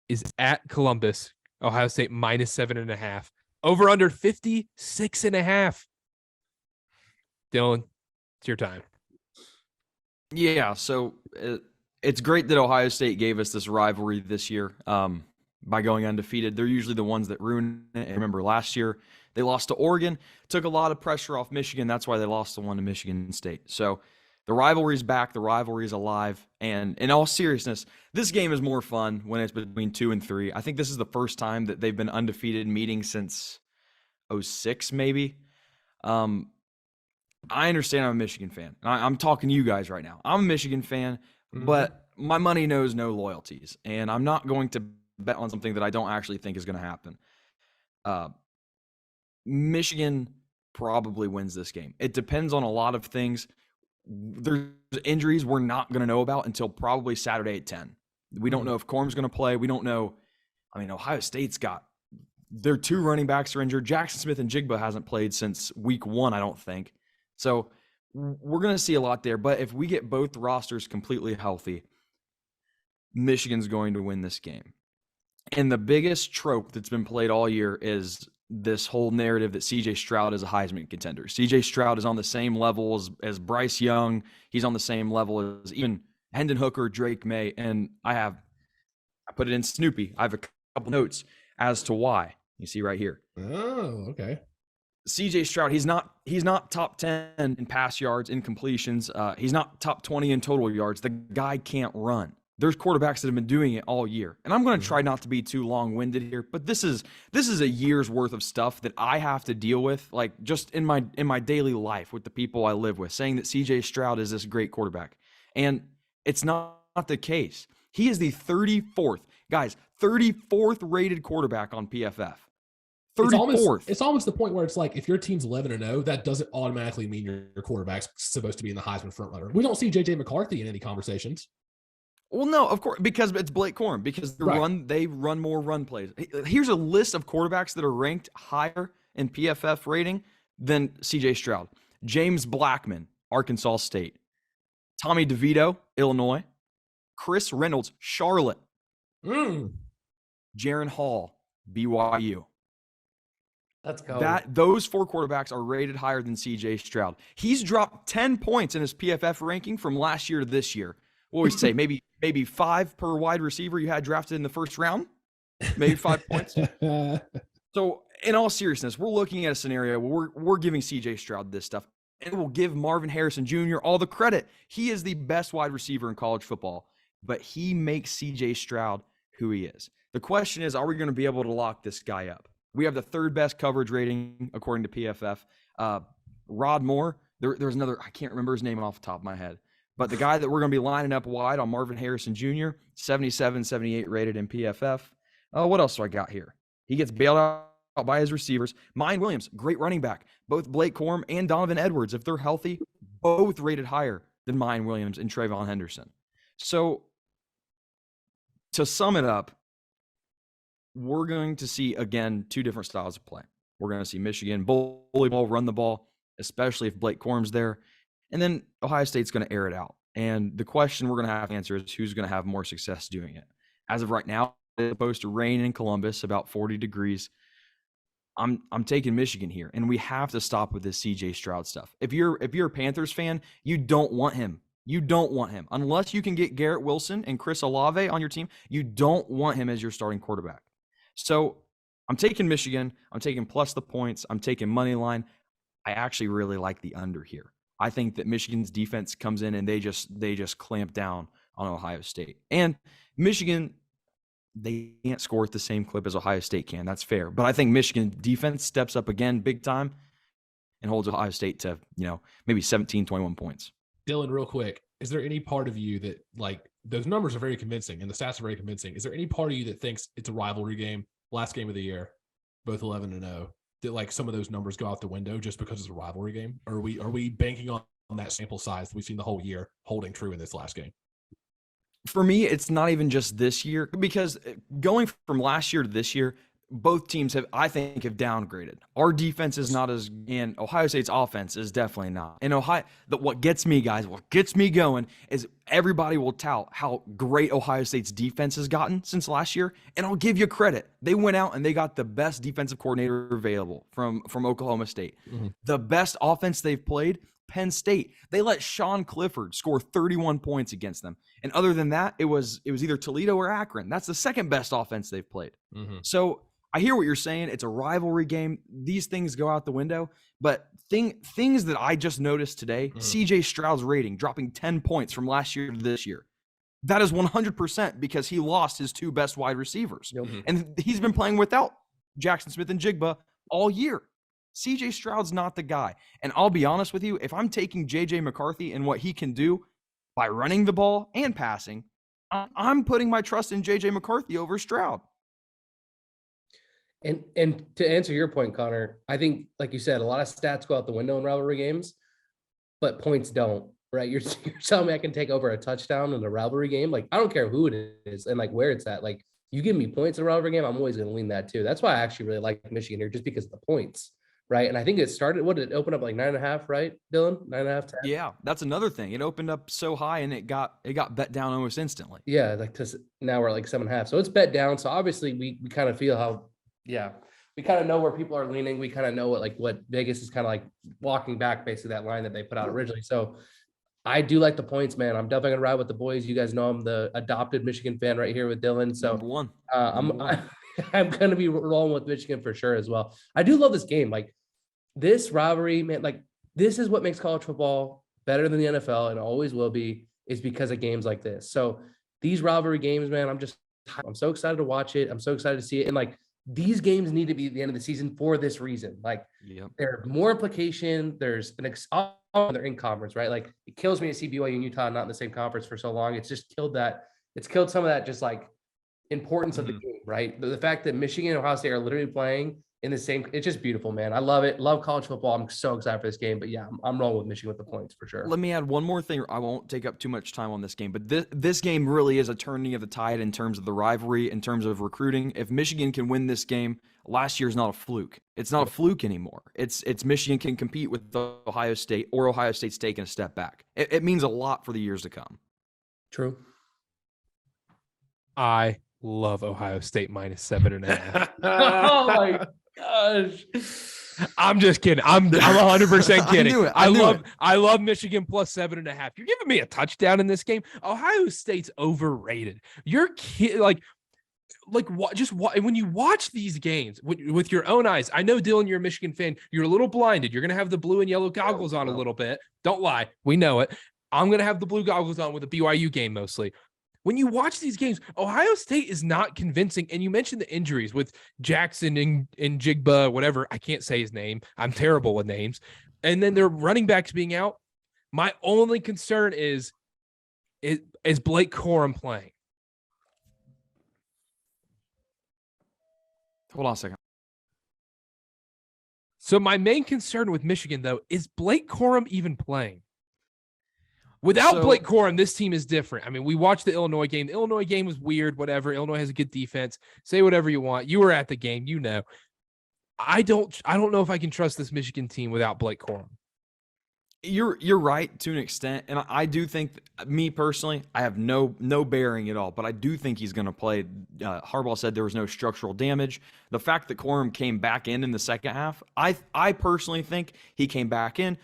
is at Columbus. Ohio State -7.5. Over under 56.5. Dylan, it's your time. Yeah, so it's great that Ohio State gave us this rivalry this year by going undefeated. They're usually the ones that ruin it. And remember, last year they lost to Oregon, took a lot of pressure off Michigan. That's why they lost the one to Michigan State. So the rivalry's back. The rivalry's alive. And in all seriousness, this game is more fun when it's between 2 and 3. I think this is the first time that they've been undefeated meeting since 2006, maybe. I understand I'm a Michigan fan. I'm talking to you guys right now. I'm a Michigan fan, but my money knows no loyalties, and I'm not going to bet on something that I don't actually think is going to happen. Michigan probably wins this game. It depends on a lot of things. There's injuries we're not going to know about until probably Saturday at 10. We don't know if Corm's going to play. We don't know. I mean, Ohio State's got their 2 running backs are injured. Jackson Smith and Jigba hasn't played since week 1, I don't think. So we're going to see a lot there. But if we get both rosters completely healthy, Michigan's going to win this game. And the biggest trope that's been played all year is this whole narrative that C.J. Stroud is a Heisman contender. C.J. Stroud is on the same level as Bryce Young. He's on the same level as even Hendon Hooker, Drake May. And I put it in Snoopy. I have a couple notes as to why. You see right here. Oh, okay. C.J. Stroud, he's not top 10 in pass yards, in completions. He's not top 20 in total yards. The guy can't run. There's quarterbacks that have been doing it all year. And I'm going to try not to be too long-winded here, but this is a year's worth of stuff that I have to deal with, like just in my daily life with the people I live with, saying that CJ Stroud is this great quarterback. And it's not the case. He is the 34th rated quarterback on PFF. 34th. It's almost the point where it's like, if your team's 11-0, that doesn't automatically mean your quarterback's supposed to be in the Heisman frontrunner. We don't see JJ McCarthy in any conversations. Well, no, of course, because it's Blake Corum, because they run more run plays. Here's a list of quarterbacks that are ranked higher in PFF rating than CJ Stroud. James Blackman, Arkansas State. Tommy DeVito, Illinois. Chris Reynolds, Charlotte. Jaron Hall, BYU. Let's go. Those 4 quarterbacks are rated higher than CJ Stroud. He's dropped 10 points in his PFF ranking from last year to this year. What we say, maybe 5 per wide receiver you had drafted in the first round, maybe 5 points. So in all seriousness, we're looking at a scenario where we're giving CJ Stroud this stuff, and we'll give Marvin Harrison Jr. all the credit. He is the best wide receiver in college football, but he makes CJ Stroud who he is. The question is, are we going to be able to lock this guy up? We have the 3rd best coverage rating according to PFF. Rod Moore, there's another, I can't remember his name off the top of my head. But the guy that we're going to be lining up wide on, Marvin Harrison Jr., 77, 78 rated in PFF. What else do I got here? He gets bailed out by his receivers. Mayan Williams, great running back. Both Blake Corum and Donovan Edwards, if they're healthy, both rated higher than Mayan Williams and Trayvon Henderson. So to sum it up, we're going to see, again, 2 different styles of play. We're going to see Michigan bully ball, run the ball, especially if Blake Corum's there. And then Ohio State's going to air it out. And the question we're going to have to answer is who's going to have more success doing it. As of right now, it's supposed to rain in Columbus, about 40 degrees. I'm taking Michigan here, and we have to stop with this CJ Stroud stuff. If you're a Panthers fan, you don't want him. You don't want him. Unless you can get Garrett Wilson and Chris Olave on your team, you don't want him as your starting quarterback. So I'm taking Michigan. I'm taking plus the points. I'm taking money line. I actually really like the under here. I think that Michigan's defense comes in and they just clamp down on Ohio State. And Michigan, they can't score at the same clip as Ohio State can. That's fair. But I think Michigan defense steps up again big time and holds Ohio State to, maybe 17, 21 points. Dylan, real quick, is there any part of you that, like, those numbers are very convincing and the stats are very convincing. Is there any part of you that thinks it's a rivalry game, last game of the year, both 11-0? That like some of those numbers go out the window just because it's a rivalry game? Or are we banking on that sample size that we've seen the whole year holding true in this last game? For me, it's not even just this year, because going from last year to this year, both teams have downgraded. Our defense is not as, and Ohio State's offense is definitely not. And what gets me going is everybody will tout how great Ohio State's defense has gotten since last year. And I'll give you credit. They went out and they got the best defensive coordinator available from Oklahoma State. Mm-hmm. The best offense they've played, Penn State. They let Sean Clifford score 31 points against them. And other than that, it was either Toledo or Akron. That's the second best offense they've played. Mm-hmm. So I hear what you're saying. It's a rivalry game. These things go out the window. But things that I just noticed today, CJ Stroud's rating dropping 10 points from last year to this year. That is 100% because he lost his 2 best wide receivers. Mm-hmm. And he's been playing without Jackson Smith and Jigba all year. CJ Stroud's not the guy. And I'll be honest with you, if I'm taking JJ McCarthy and what he can do by running the ball and passing, I'm putting my trust in JJ McCarthy over Stroud. And to answer your point, Connor, I think, like you said, a lot of stats go out the window in rivalry games, but points don't, right? You're telling me I can take over a touchdown in a rivalry game? Like, I don't care who it is and like where it's at. Like, you give me points in a rivalry game, I'm always going to lean that too. That's why I actually really like Michigan here, just because of the points, right? And I think it started, what did it open up, like 9.5, right, Dylan? 9.5, 10? Yeah, that's another thing. It opened up so high and it got bet down almost instantly. Yeah, like now we're at like 7.5. So it's bet down. So obviously we kind of feel how, we kind of know where people are leaning. We kind of know what Vegas is kind of like walking back basically that line that they put out originally. So I do like the points, man. I'm definitely gonna ride with the boys. You guys know I'm the adopted Michigan fan right here with Dylan. So Number one. I'm gonna be rolling with Michigan for sure as well. I do love this game. Like this rivalry, man, like this is what makes college football better than the NFL and always will be, is because of games like this. So these rivalry games, man, I'm so excited to watch it. I'm so excited to see it. And like these games need to be at the end of the season for this reason. Like there's more implication. There's they're in conference, right? Like it kills me to see BYU and Utah not in the same conference for so long. It's just killed that. It's killed some of that just like importance of the game, right? The fact that Michigan and Ohio State are literally playing in the same, it's just beautiful, man. I love it. Love college football. I'm so excited for this game. But yeah, I'm rolling with Michigan with the points for sure. Let me add one more thing. I won't take up too much time on this game, but this game really is a turning of the tide in terms of the rivalry, in terms of recruiting. If Michigan can win this game, last year's not a fluke. It's not a fluke anymore. It's Michigan can compete with Ohio State, or Ohio State's taking a step back. It means a lot for the years to come. True. I love Ohio State -7.5. Oh my gosh. I'm just kidding. I'm 100% kidding. I love Michigan +7.5. You're giving me a touchdown in this game. Ohio State's overrated. You're when you watch these games with your own eyes. I know, Dylan, you're a Michigan fan. You're a little blinded. You're gonna have the blue and yellow goggles on a little bit. Don't lie. We know it. I'm gonna have the blue goggles on with a BYU game mostly. When you watch these games, Ohio State is not convincing. And you mentioned the injuries with Jackson and Jigba, whatever. I can't say his name. I'm terrible with names. And then their running backs being out. My only concern is Blake Corum playing? Hold on a second. So my main concern with Michigan, though, is Blake Corum even playing? Without Blake Corum, this team is different. I mean, we watched the Illinois game. The Illinois game was weird, whatever. Illinois has a good defense. Say whatever you want. You were at the game, you know. I don't know if I can trust this Michigan team without Blake Corum. You're right to an extent, and I do think, me personally, I have no bearing at all, but I do think he's going to play. Harbaugh said there was no structural damage. The fact that Corum came back in the second half, I personally think he came back in.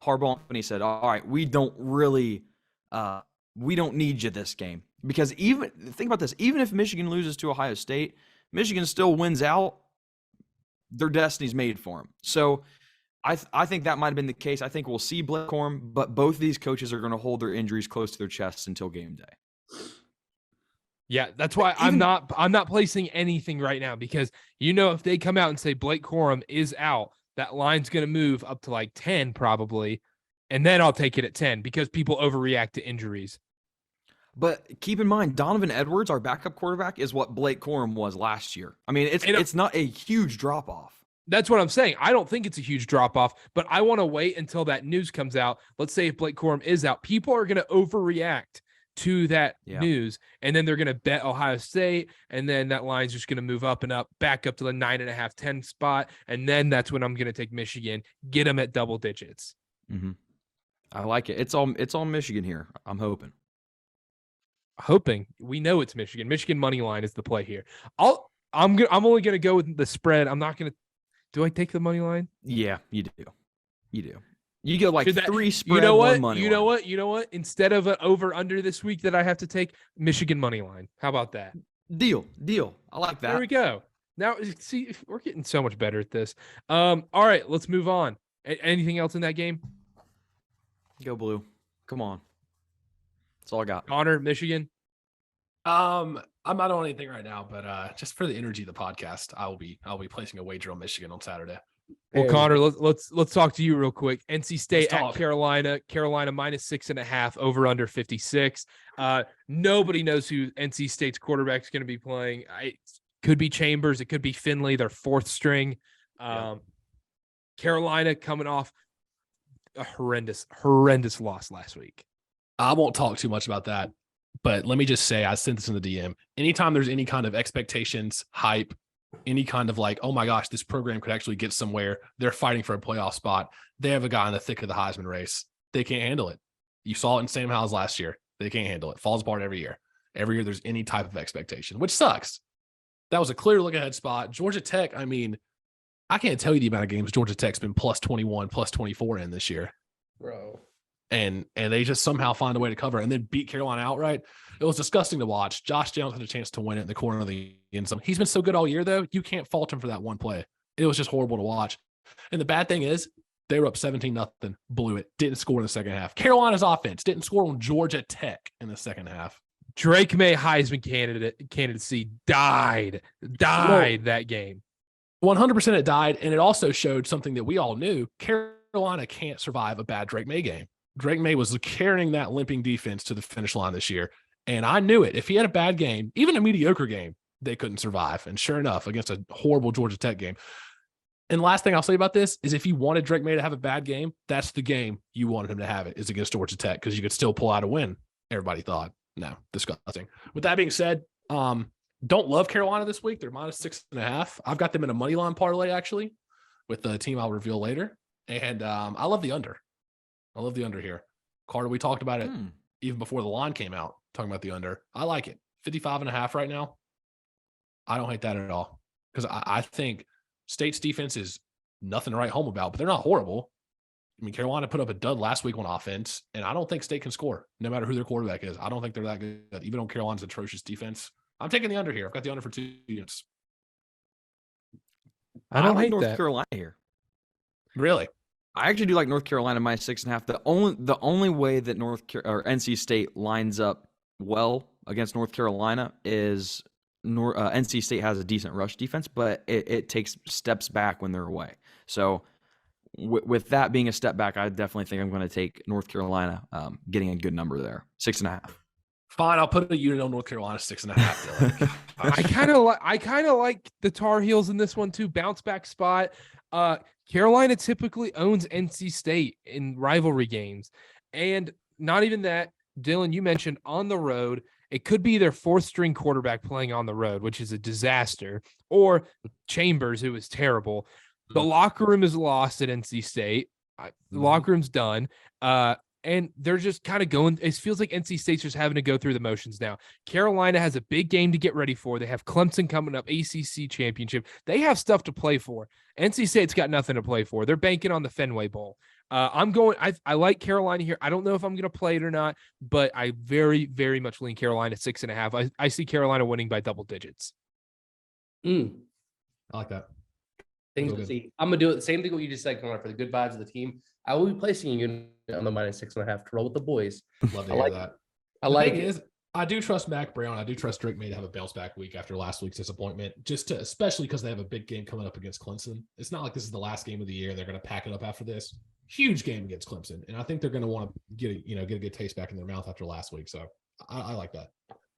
Harbaugh and he said, all right, we don't need you this game. Because think about this, even if Michigan loses to Ohio State, Michigan still wins out. Their destiny's made for them. So I think that might have been the case. I think we'll see Blake Corum, but both of these coaches are going to hold their injuries close to their chests until game day. Yeah, that's why I'm not placing anything right now, because if they come out and say Blake Corum is out, that line's going to move up to like 10 probably, and then I'll take it at 10 because people overreact to injuries. But keep in mind, Donovan Edwards, our backup quarterback, is what Blake Corum was last year. I mean, it's not a huge drop-off. That's what I'm saying. I don't think it's a huge drop-off, but I want to wait until that news comes out. Let's say if Blake Corum is out, people are going to overreact to that news, and then they're going to bet Ohio State, and then that line's just going to move up and up, back up to the 9.5, 10 spot, and then that's when I'm going to take Michigan, get them at double digits. Mm-hmm. I like it. It's all Michigan here. I'm hoping. We know it's Michigan. Michigan money line is the play here. I'm only going to go with the spread. I'm not going to. Do I take the money line? Yeah, you do. You go like 3 spread, you know what? 1 money you line. know what? You know what? Instead of an over-under this week that I have to take, Michigan money line. How about that? Deal. I like that. There we go. Now, see, we're getting so much better at this. All right, let's move on. Anything else in that game? Go Blue. Come on. That's all I got. Connor, Michigan? I'm not on anything right now, but just for the energy of the podcast, I'll be placing a wager on Michigan on Saturday. Well, Connor, let's talk to you real quick. NC State at Carolina. Carolina -6.5, over under 56. Nobody knows who NC State's quarterback is going to be playing. It could be Chambers. It could be Finley, their 4th string. Carolina coming off a horrendous loss last week. I won't talk too much about that, but let me just say, I sent this in the DM. Anytime there's any kind of expectations, hype, any kind of like, oh my gosh, this program could actually get somewhere, they're fighting for a playoff spot, they have a guy in the thick of the Heisman race, they can't handle it. You saw it in Sam Howell's last year. They can't handle it. Falls apart every year. Every year there's any type of expectation, which sucks. That was a clear look ahead spot. Georgia Tech, I mean, I can't tell you the amount of games Georgia Tech's been +21, +24 in this year. Bro. And they just somehow find a way to cover and then beat Carolina outright. It was disgusting to watch. Josh Jones had a chance to win it in the corner of the end zone. He's been so good all year, though. You can't fault him for that one play. It was just horrible to watch. And the bad thing is, they were up 17-0, blew it, didn't score in the second half. Carolina's offense didn't score on Georgia Tech in the second half. Drake May Heisman candidacy died that game. 100% it died, and it also showed something that we all knew. Carolina can't survive a bad Drake May game. Drake May was carrying that limping defense to the finish line this year, and I knew it. If he had a bad game, even a mediocre game, they couldn't survive. And sure enough, against a horrible Georgia Tech game. And last thing I'll say about this is if you wanted Drake May to have a bad game, that's the game you wanted him to have it, is against Georgia Tech, because you could still pull out a win, everybody thought. No, disgusting. With that being said, don't love Carolina this week. They're -6.5. I've got them in a money line parlay, actually, with the team I'll reveal later. And I love the under. I love the under here. Carter, we talked about it even before the line came out, talking about the under. I like it. 55.5 right now. I don't hate that at all, because I think State's defense is nothing to write home about, but they're not horrible. I mean, Carolina put up a dud last week on offense, and I don't think State can score, no matter who their quarterback is. I don't think they're that good, even on Carolina's atrocious defense. I'm taking the under here. I've got the under for 2 units. I don't like hate North that. Carolina here. Really? I actually do like North Carolina -6.5. The only way that NC State lines up well against North Carolina is NC State has a decent rush defense, but it takes steps back when they're away. So with that being a step back, I definitely think I'm going to take North Carolina, getting a good number there, 6.5. Fine, I'll put a unit on North Carolina 6.5. I kind of like the Tar Heels in this one too. Bounce back spot. Carolina typically owns NC State in rivalry games, and not even that. Dylan, you mentioned on the road. It could be their 4th string quarterback playing on the road, which is a disaster, or Chambers, who is terrible. The locker room is lost at NC State. The locker room's done. And they're just kind of going. It feels like NC State's just having to go through the motions now. Carolina has a big game to get ready for. They have Clemson coming up, ACC championship. They have stuff to play for. NC State's got nothing to play for. They're banking on the Fenway Bowl. I like Carolina here. I don't know if I'm going to play it or not, but I very, very much lean Carolina 6.5. I see Carolina winning by double digits. I like that. Things to see. I'm gonna do it. The same thing what you just said, Connor, for the good vibes of the team. I will be placing a unit on the -6.5 to roll with the boys. Love to hear that. I like it. I do trust Mac Brown. I do trust Drake May to have a bounce back week after last week's disappointment, especially because they have a big game coming up against Clemson. It's not like this is the last game of the year. They're going to pack it up after this huge game against Clemson, and I think they're going to want to get a good taste back in their mouth after last week. So I like that.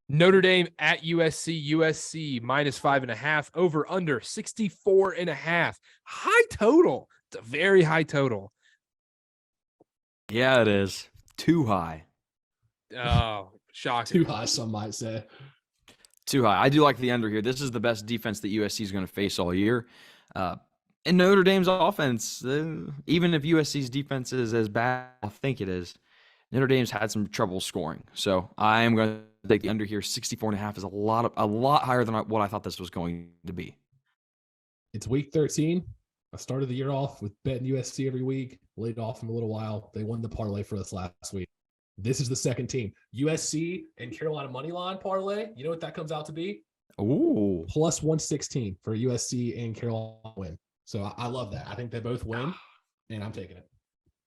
Notre Dame at USC. USC -5.5. Over under 64.5. High total. It's a very high total. Yeah, it is. Too high. Oh, shocking. Too high, some might say. Too high. I do like the under here. This is the best defense that USC is going to face all year. And Notre Dame's offense, even if USC's defense is as bad as I think it is, Notre Dame's had some trouble scoring. So I am going to take the under here. 64.5 is a lot higher than what I thought this was going to be. It's week 13. I started the year off with betting USC every week, laid off them a little while. They won the parlay for us last week. This is the second team. USC and Carolina money line parlay. You know what that comes out to be? Ooh. Plus 116 for USC and Carolina win. So I love that. I think they both win, and I'm taking it.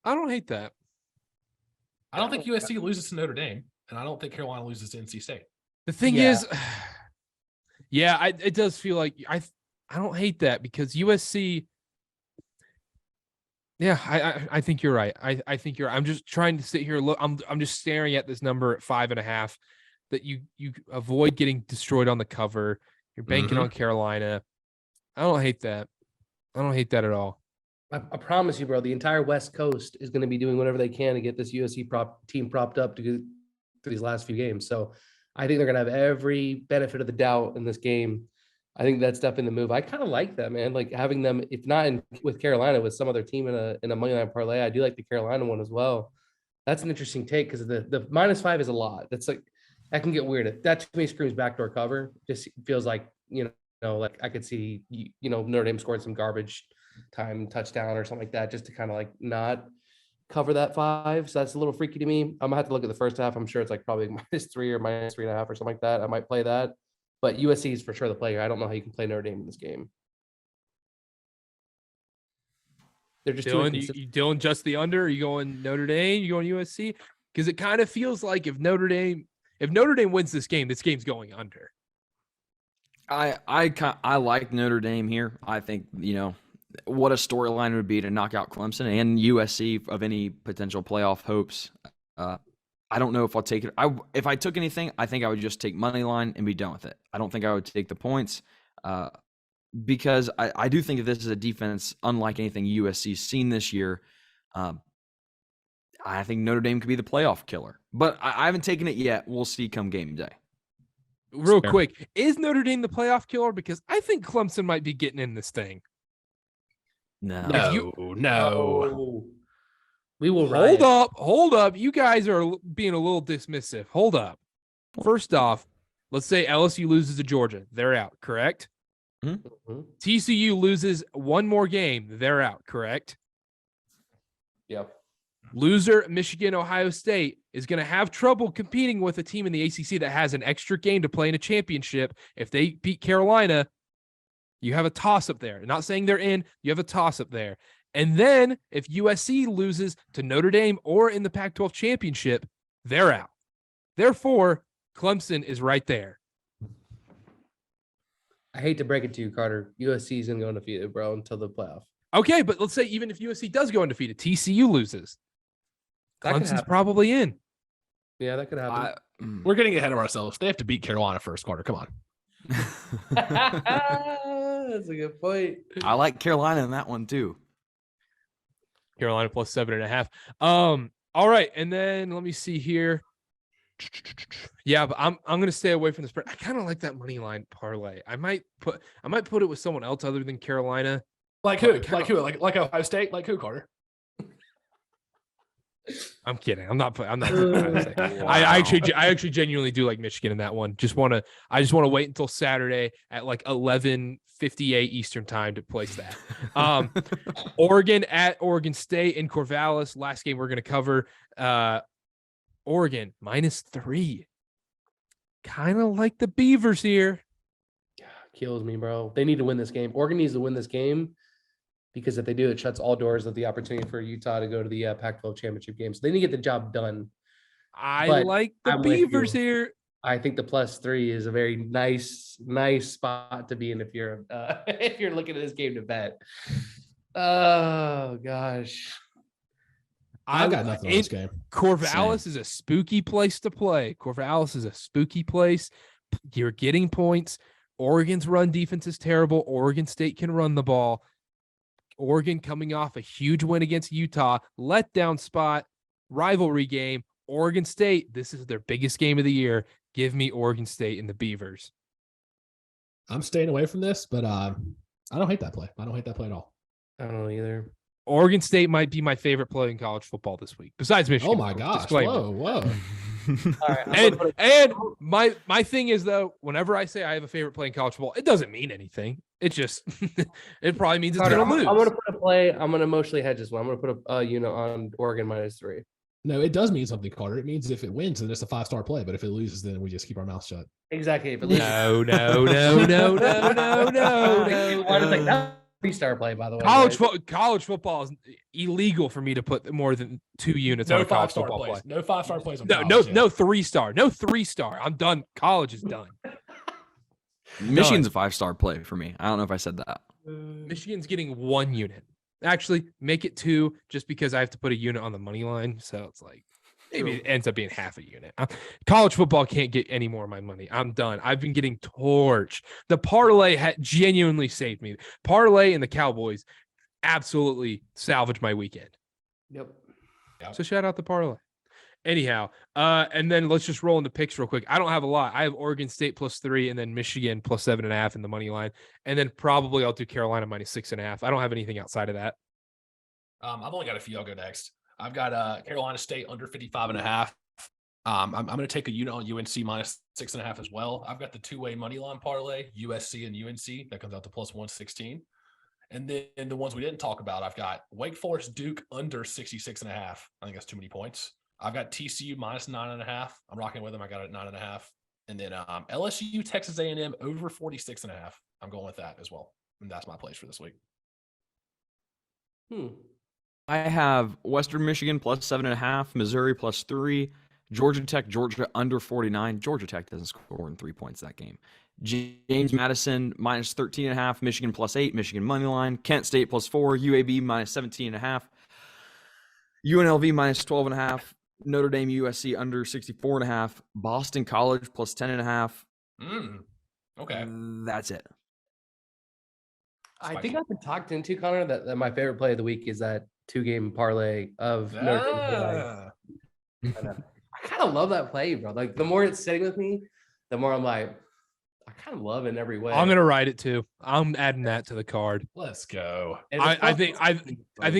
I don't hate that. I don't think USC loses to Notre Dame, and I don't think Carolina loses to NC State. The thing is, it does feel like I don't hate that because USC. Yeah, I think you're right. I think you're right. I'm just trying to sit here. Look, I'm just staring at this number at 5.5. That you avoid getting destroyed on the cover. You're banking on Carolina. I don't hate that. I don't hate that at all. I promise you, bro. The entire West Coast is going to be doing whatever they can to get this USC team propped up to go through these last few games. So I think they're going to have every benefit of the doubt in this game. I think that's definitely the move. I kind of like that, man. Like having them, if not with Carolina, with some other team in a money line parlay. I do like the Carolina one as well. That's an interesting take because the -5 is a lot. That's like that can get weird. That to me screams backdoor cover. Just feels like like I could see Notre Dame scored some garbage time touchdown or something like that, just to kind of like not cover that 5. So that's a little freaky to me. I'm gonna have to look at the first half. I'm sure it's like probably -3 or -3.5 or something like that. I might play that. But USC is for sure the player. I don't know how you can play Notre Dame in this game. They're just Dylan, just the under? Are you going Notre Dame? You going USC? Because it kind of feels like if Notre Dame, If Notre Dame wins this game's going under. I like Notre Dame here. I think, what a storyline it would be to knock out Clemson and USC of any potential playoff hopes. I don't know if I'll take it. If I took anything, I think I would just take money line and be done with it. I don't think I would take the points because I do think that this is a defense unlike anything USC's seen this year. I think Notre Dame could be the playoff killer, but I haven't taken it yet. We'll see come game day. Real quick, is Notre Dame the playoff killer? Because I think Clemson might be getting in this thing. No. We will riot. Hold up. You guys are being a little dismissive. Hold up. First off, let's say LSU loses to Georgia. They're out, correct? Mm-hmm. TCU loses one more game. They're out, correct? Yep. Loser, Michigan, Ohio State is going to have trouble competing with a team in the ACC that has an extra game to play in a championship. If they beat Carolina, you have a toss-up there. Not saying they're in. You have a toss-up there. And then if USC loses to Notre Dame or in the Pac-12 championship, they're out. Therefore, Clemson is right there. I hate to break it to you, Carter. USC is going to go undefeated, bro, until the playoff. Okay, but let's say even if USC does go undefeated, TCU loses. Clemson's probably in. Yeah, that could happen. We're getting ahead of ourselves. They have to beat Carolina first, Carter. Come on. That's a good point. I like Carolina in that one too. Carolina plus 7.5. All right, and then let me see here. Yeah, but I'm gonna stay away from the spread. I kind of like that money line parlay. I might put it with someone else other than Carolina. Like who? Like Ohio State? Like who, Carter? I'm kidding. I'm not. I actually genuinely do like Michigan in that one. I just want to wait until Saturday at like 11:58 Eastern time to place that. Oregon at Oregon State in Corvallis. Last game we're going to cover. Oregon -3. Kind of like the Beavers here. Kills me, bro. They need to win this game. Oregon needs to win this game. Because if they do, it shuts all doors of the opportunity for Utah to go to the Pac-12 championship game. So they need to get the job done. I like the Beavers here. I think the +3 is a very nice spot to be in if you're looking at this game to bet. Oh gosh, I've got nothing on this game. Corvallis is a spooky place to play. Corvallis is a spooky place. You're getting points. Oregon's run defense is terrible. Oregon State can run the ball. Oregon coming off a huge win against Utah, letdown spot, rivalry game. Oregon State, this is their biggest game of the year. Give me Oregon State and the Beavers. I'm staying away from this, but I don't hate that play. I don't hate that play at all. I don't know either. Oregon State might be my favorite play in college football this week, besides Michigan. Oh my gosh! Disclaimer. Whoa! All right, and my thing is though, whenever I say I have a favorite play in college football, it doesn't mean anything. It just it probably means it's gonna lose. I'm gonna put a play. I'm gonna emotionally hedge this one. I'm gonna put a unit on Oregon -3. No, it does mean something, Carter. It means if it wins, then it's a 5-star play. But if it loses, then we just keep our mouth shut. Exactly. If it loses. No. Like that 3-star play, by the way. College football is illegal for me to put more than 2 units on a college football play. No 5-star plays. No 3-star. No 3-star. I'm done. College is done. Michigan's a 5-star play for me. I don't know if I said that. Michigan's getting 1 unit. Actually, make it 2 just because I have to put a unit on the money line. So it's like maybe it ends up being half a unit. College football can't get any more of my money. I'm done. I've been getting torched. The parlay genuinely saved me. Parlay and the Cowboys absolutely salvaged my weekend. Yep. So shout out the parlay. Anyhow, and then let's just roll into picks real quick. I don't have a lot. I have Oregon State +3 and then Michigan +7.5 in the money line. And then probably I'll do Carolina -6.5. I don't have anything outside of that. I've only got a few. I'll go next. I've got Carolina State under 55.5. I'm going to take a unit on UNC -6.5 as well. I've got the 2-way money line parlay, USC and UNC. That comes out to +116. And then the ones we didn't talk about, I've got Wake Forest Duke under 66.5. I think that's too many points. I've got TCU -9.5. I'm rocking with them. I got it at 9.5. And then LSU, Texas A&M over 46.5. I'm going with that as well. And that's my place for this week. I have Western Michigan +7.5, Missouri +3, Georgia Tech, Georgia under 49. Georgia Tech doesn't score in 3 points that game. James Madison minus 13.5. Michigan plus 8. Michigan money line. Kent State plus 4. UAB minus 17.5. UNLV minus 12.5. Notre Dame USC under 64.5. Boston College plus 10.5. Okay. That's it. I think I've been talked into, Connor, that my favorite play of the week is that 2-game parlay of Notre Dame. I kind of love that play, bro. Like the more it's sitting with me, the more I'm like, I kind of love it in every way. I'm gonna write it too. I'm adding that to the card. Let's go. I think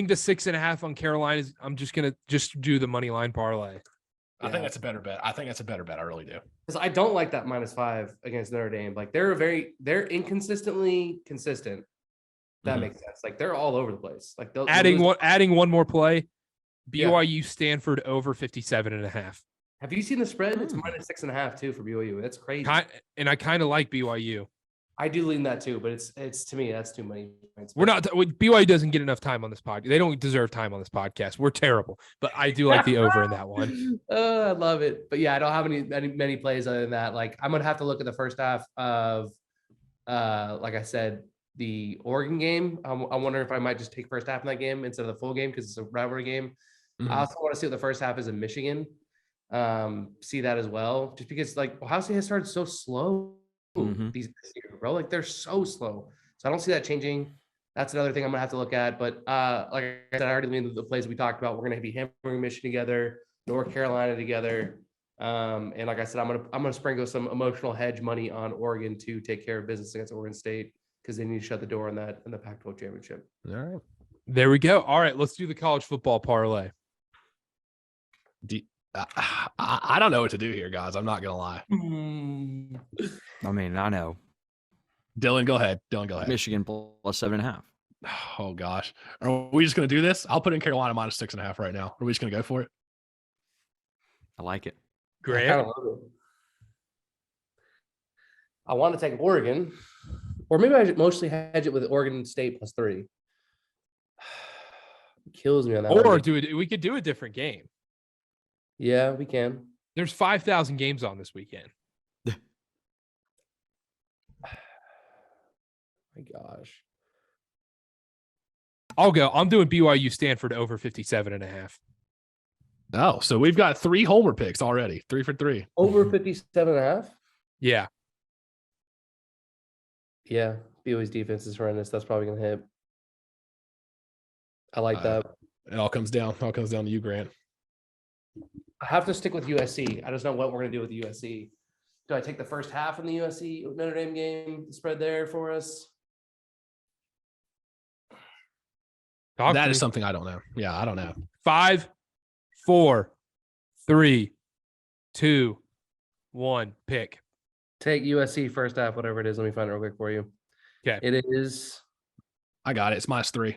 the 6.5 on Carolina is. I'm just gonna do the money line parlay. I think that's a better bet. I really do. Because I don't like that -5 against Notre Dame. Like they're inconsistently consistent. That makes sense. Like they're all over the place. Like adding one more play. BYU Stanford over 57.5. Have you seen the spread? It's -6.5 too for BYU. That's crazy. And I kind of like BYU. I do lean that too, but it's to me that's too many points. We're not. BYU doesn't get enough time on this podcast. They don't deserve time on this podcast. We're terrible, but I do like the over in that one. I love it. But yeah, I don't have many plays other than that. Like I'm gonna have to look at the first half of, like I said, the Oregon game. I wonder if I might just take first half in that game instead of the full game because it's a rivalry game. I also want to see what the first half is in Michigan. See that as well, just because like Ohio State has started so slow these years, bro. Like they're so slow, so I don't see that changing. That's another thing I'm gonna have to look at. But like I said, I already leaned the plays we talked about. We're gonna be hammering Michigan together, North Carolina together, and like I said, I'm gonna sprinkle some emotional hedge money on Oregon to take care of business against Oregon State because they need to shut the door on that in the Pac-12 championship. All right, there we go. All right, let's do the college football parlay. I don't know what to do here, guys. I'm not gonna lie. I mean, I know. Dylan, go ahead. Michigan plus 7.5. Oh gosh, are we just gonna do this? I'll put in Carolina -6.5 right now. Are we just gonna go for it? I like it. Great. I want to take Oregon, or maybe I should mostly hedge it with Oregon State +3. It kills me on that. Or we could do a different game. Yeah, we can. There's 5,000 games on this weekend. My gosh. I'll go. I'm doing BYU Stanford over 57.5. Oh, so we've got 3 homer picks already. 3 for 3. Over 57.5? Yeah. Yeah. BYU's defense is horrendous. That's probably going to hit. I like that. It all comes down to you, Grant. I have to stick with USC. I just know what we're going to do with the USC. Do I take the first half in the USC Notre Dame game, the spread there for us? That is something I don't know. Yeah, I don't know. 5, 4, 3, 2, 1. Pick. Take USC first half, whatever it is. Let me find it real quick for you. Okay. It is. I got it. It's -3.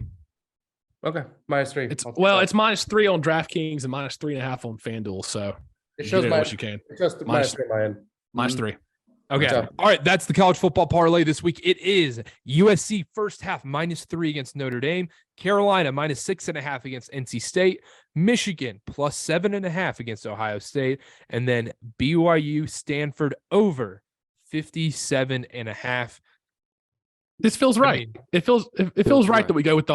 Okay, -3. It's -3 on DraftKings and -3.5 on FanDuel. So it shows what you can. It shows -3 on my end. -3. Okay. All right. That's the college football parlay this week. It is USC first half -3 against Notre Dame, Carolina -6.5 against NC State, Michigan +7.5 against Ohio State, and then BYU Stanford over 57.5. This feels right. I mean, it feels right that we go with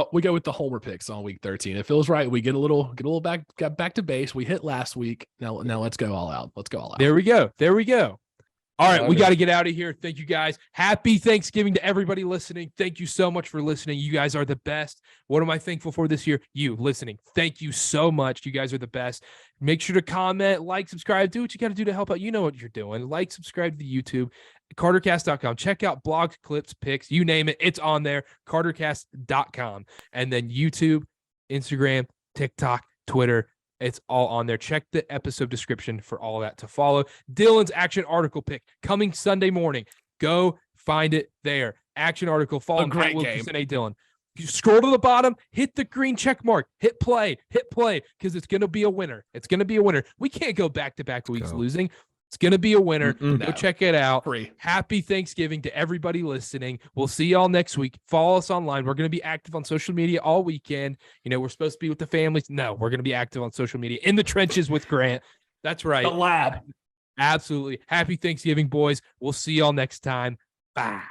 the homer picks on week 13. It feels right. We get a little back to base. We hit last week. Now let's go all out. There we go. All right, we got to get out of here. Thank you guys. Happy Thanksgiving to everybody listening. Thank you so much for listening. You guys are the best. What am I thankful for this year? You listening. Thank you so much. You guys are the best. Make sure to comment, like, subscribe, do what you got to do to help out. You know what you're doing. Like, subscribe to the YouTube, cartercast.com. Check out blogs, clips, picks, you name it. It's on there, cartercast.com. And then YouTube, Instagram, TikTok, Twitter. It's all on there. Check the episode description for all that to follow. Dylan's action article pick coming Sunday morning. Go find it there. Action article. Follow great Pat game. Wilkerson, A. Dylan. You scroll to the bottom, hit the green check mark, hit play, because it's going to be a winner. We can't go back-to-back weeks losing. It's going to be a winner. Go check it out. Free. Happy Thanksgiving to everybody listening. We'll see y'all next week. Follow us online. We're going to be active on social media all weekend. You know, we're supposed to be with the families. No, we're going to be active on social media in the trenches with Grant. That's right. The lab. Absolutely. Happy Thanksgiving, boys. We'll see y'all next time. Bye.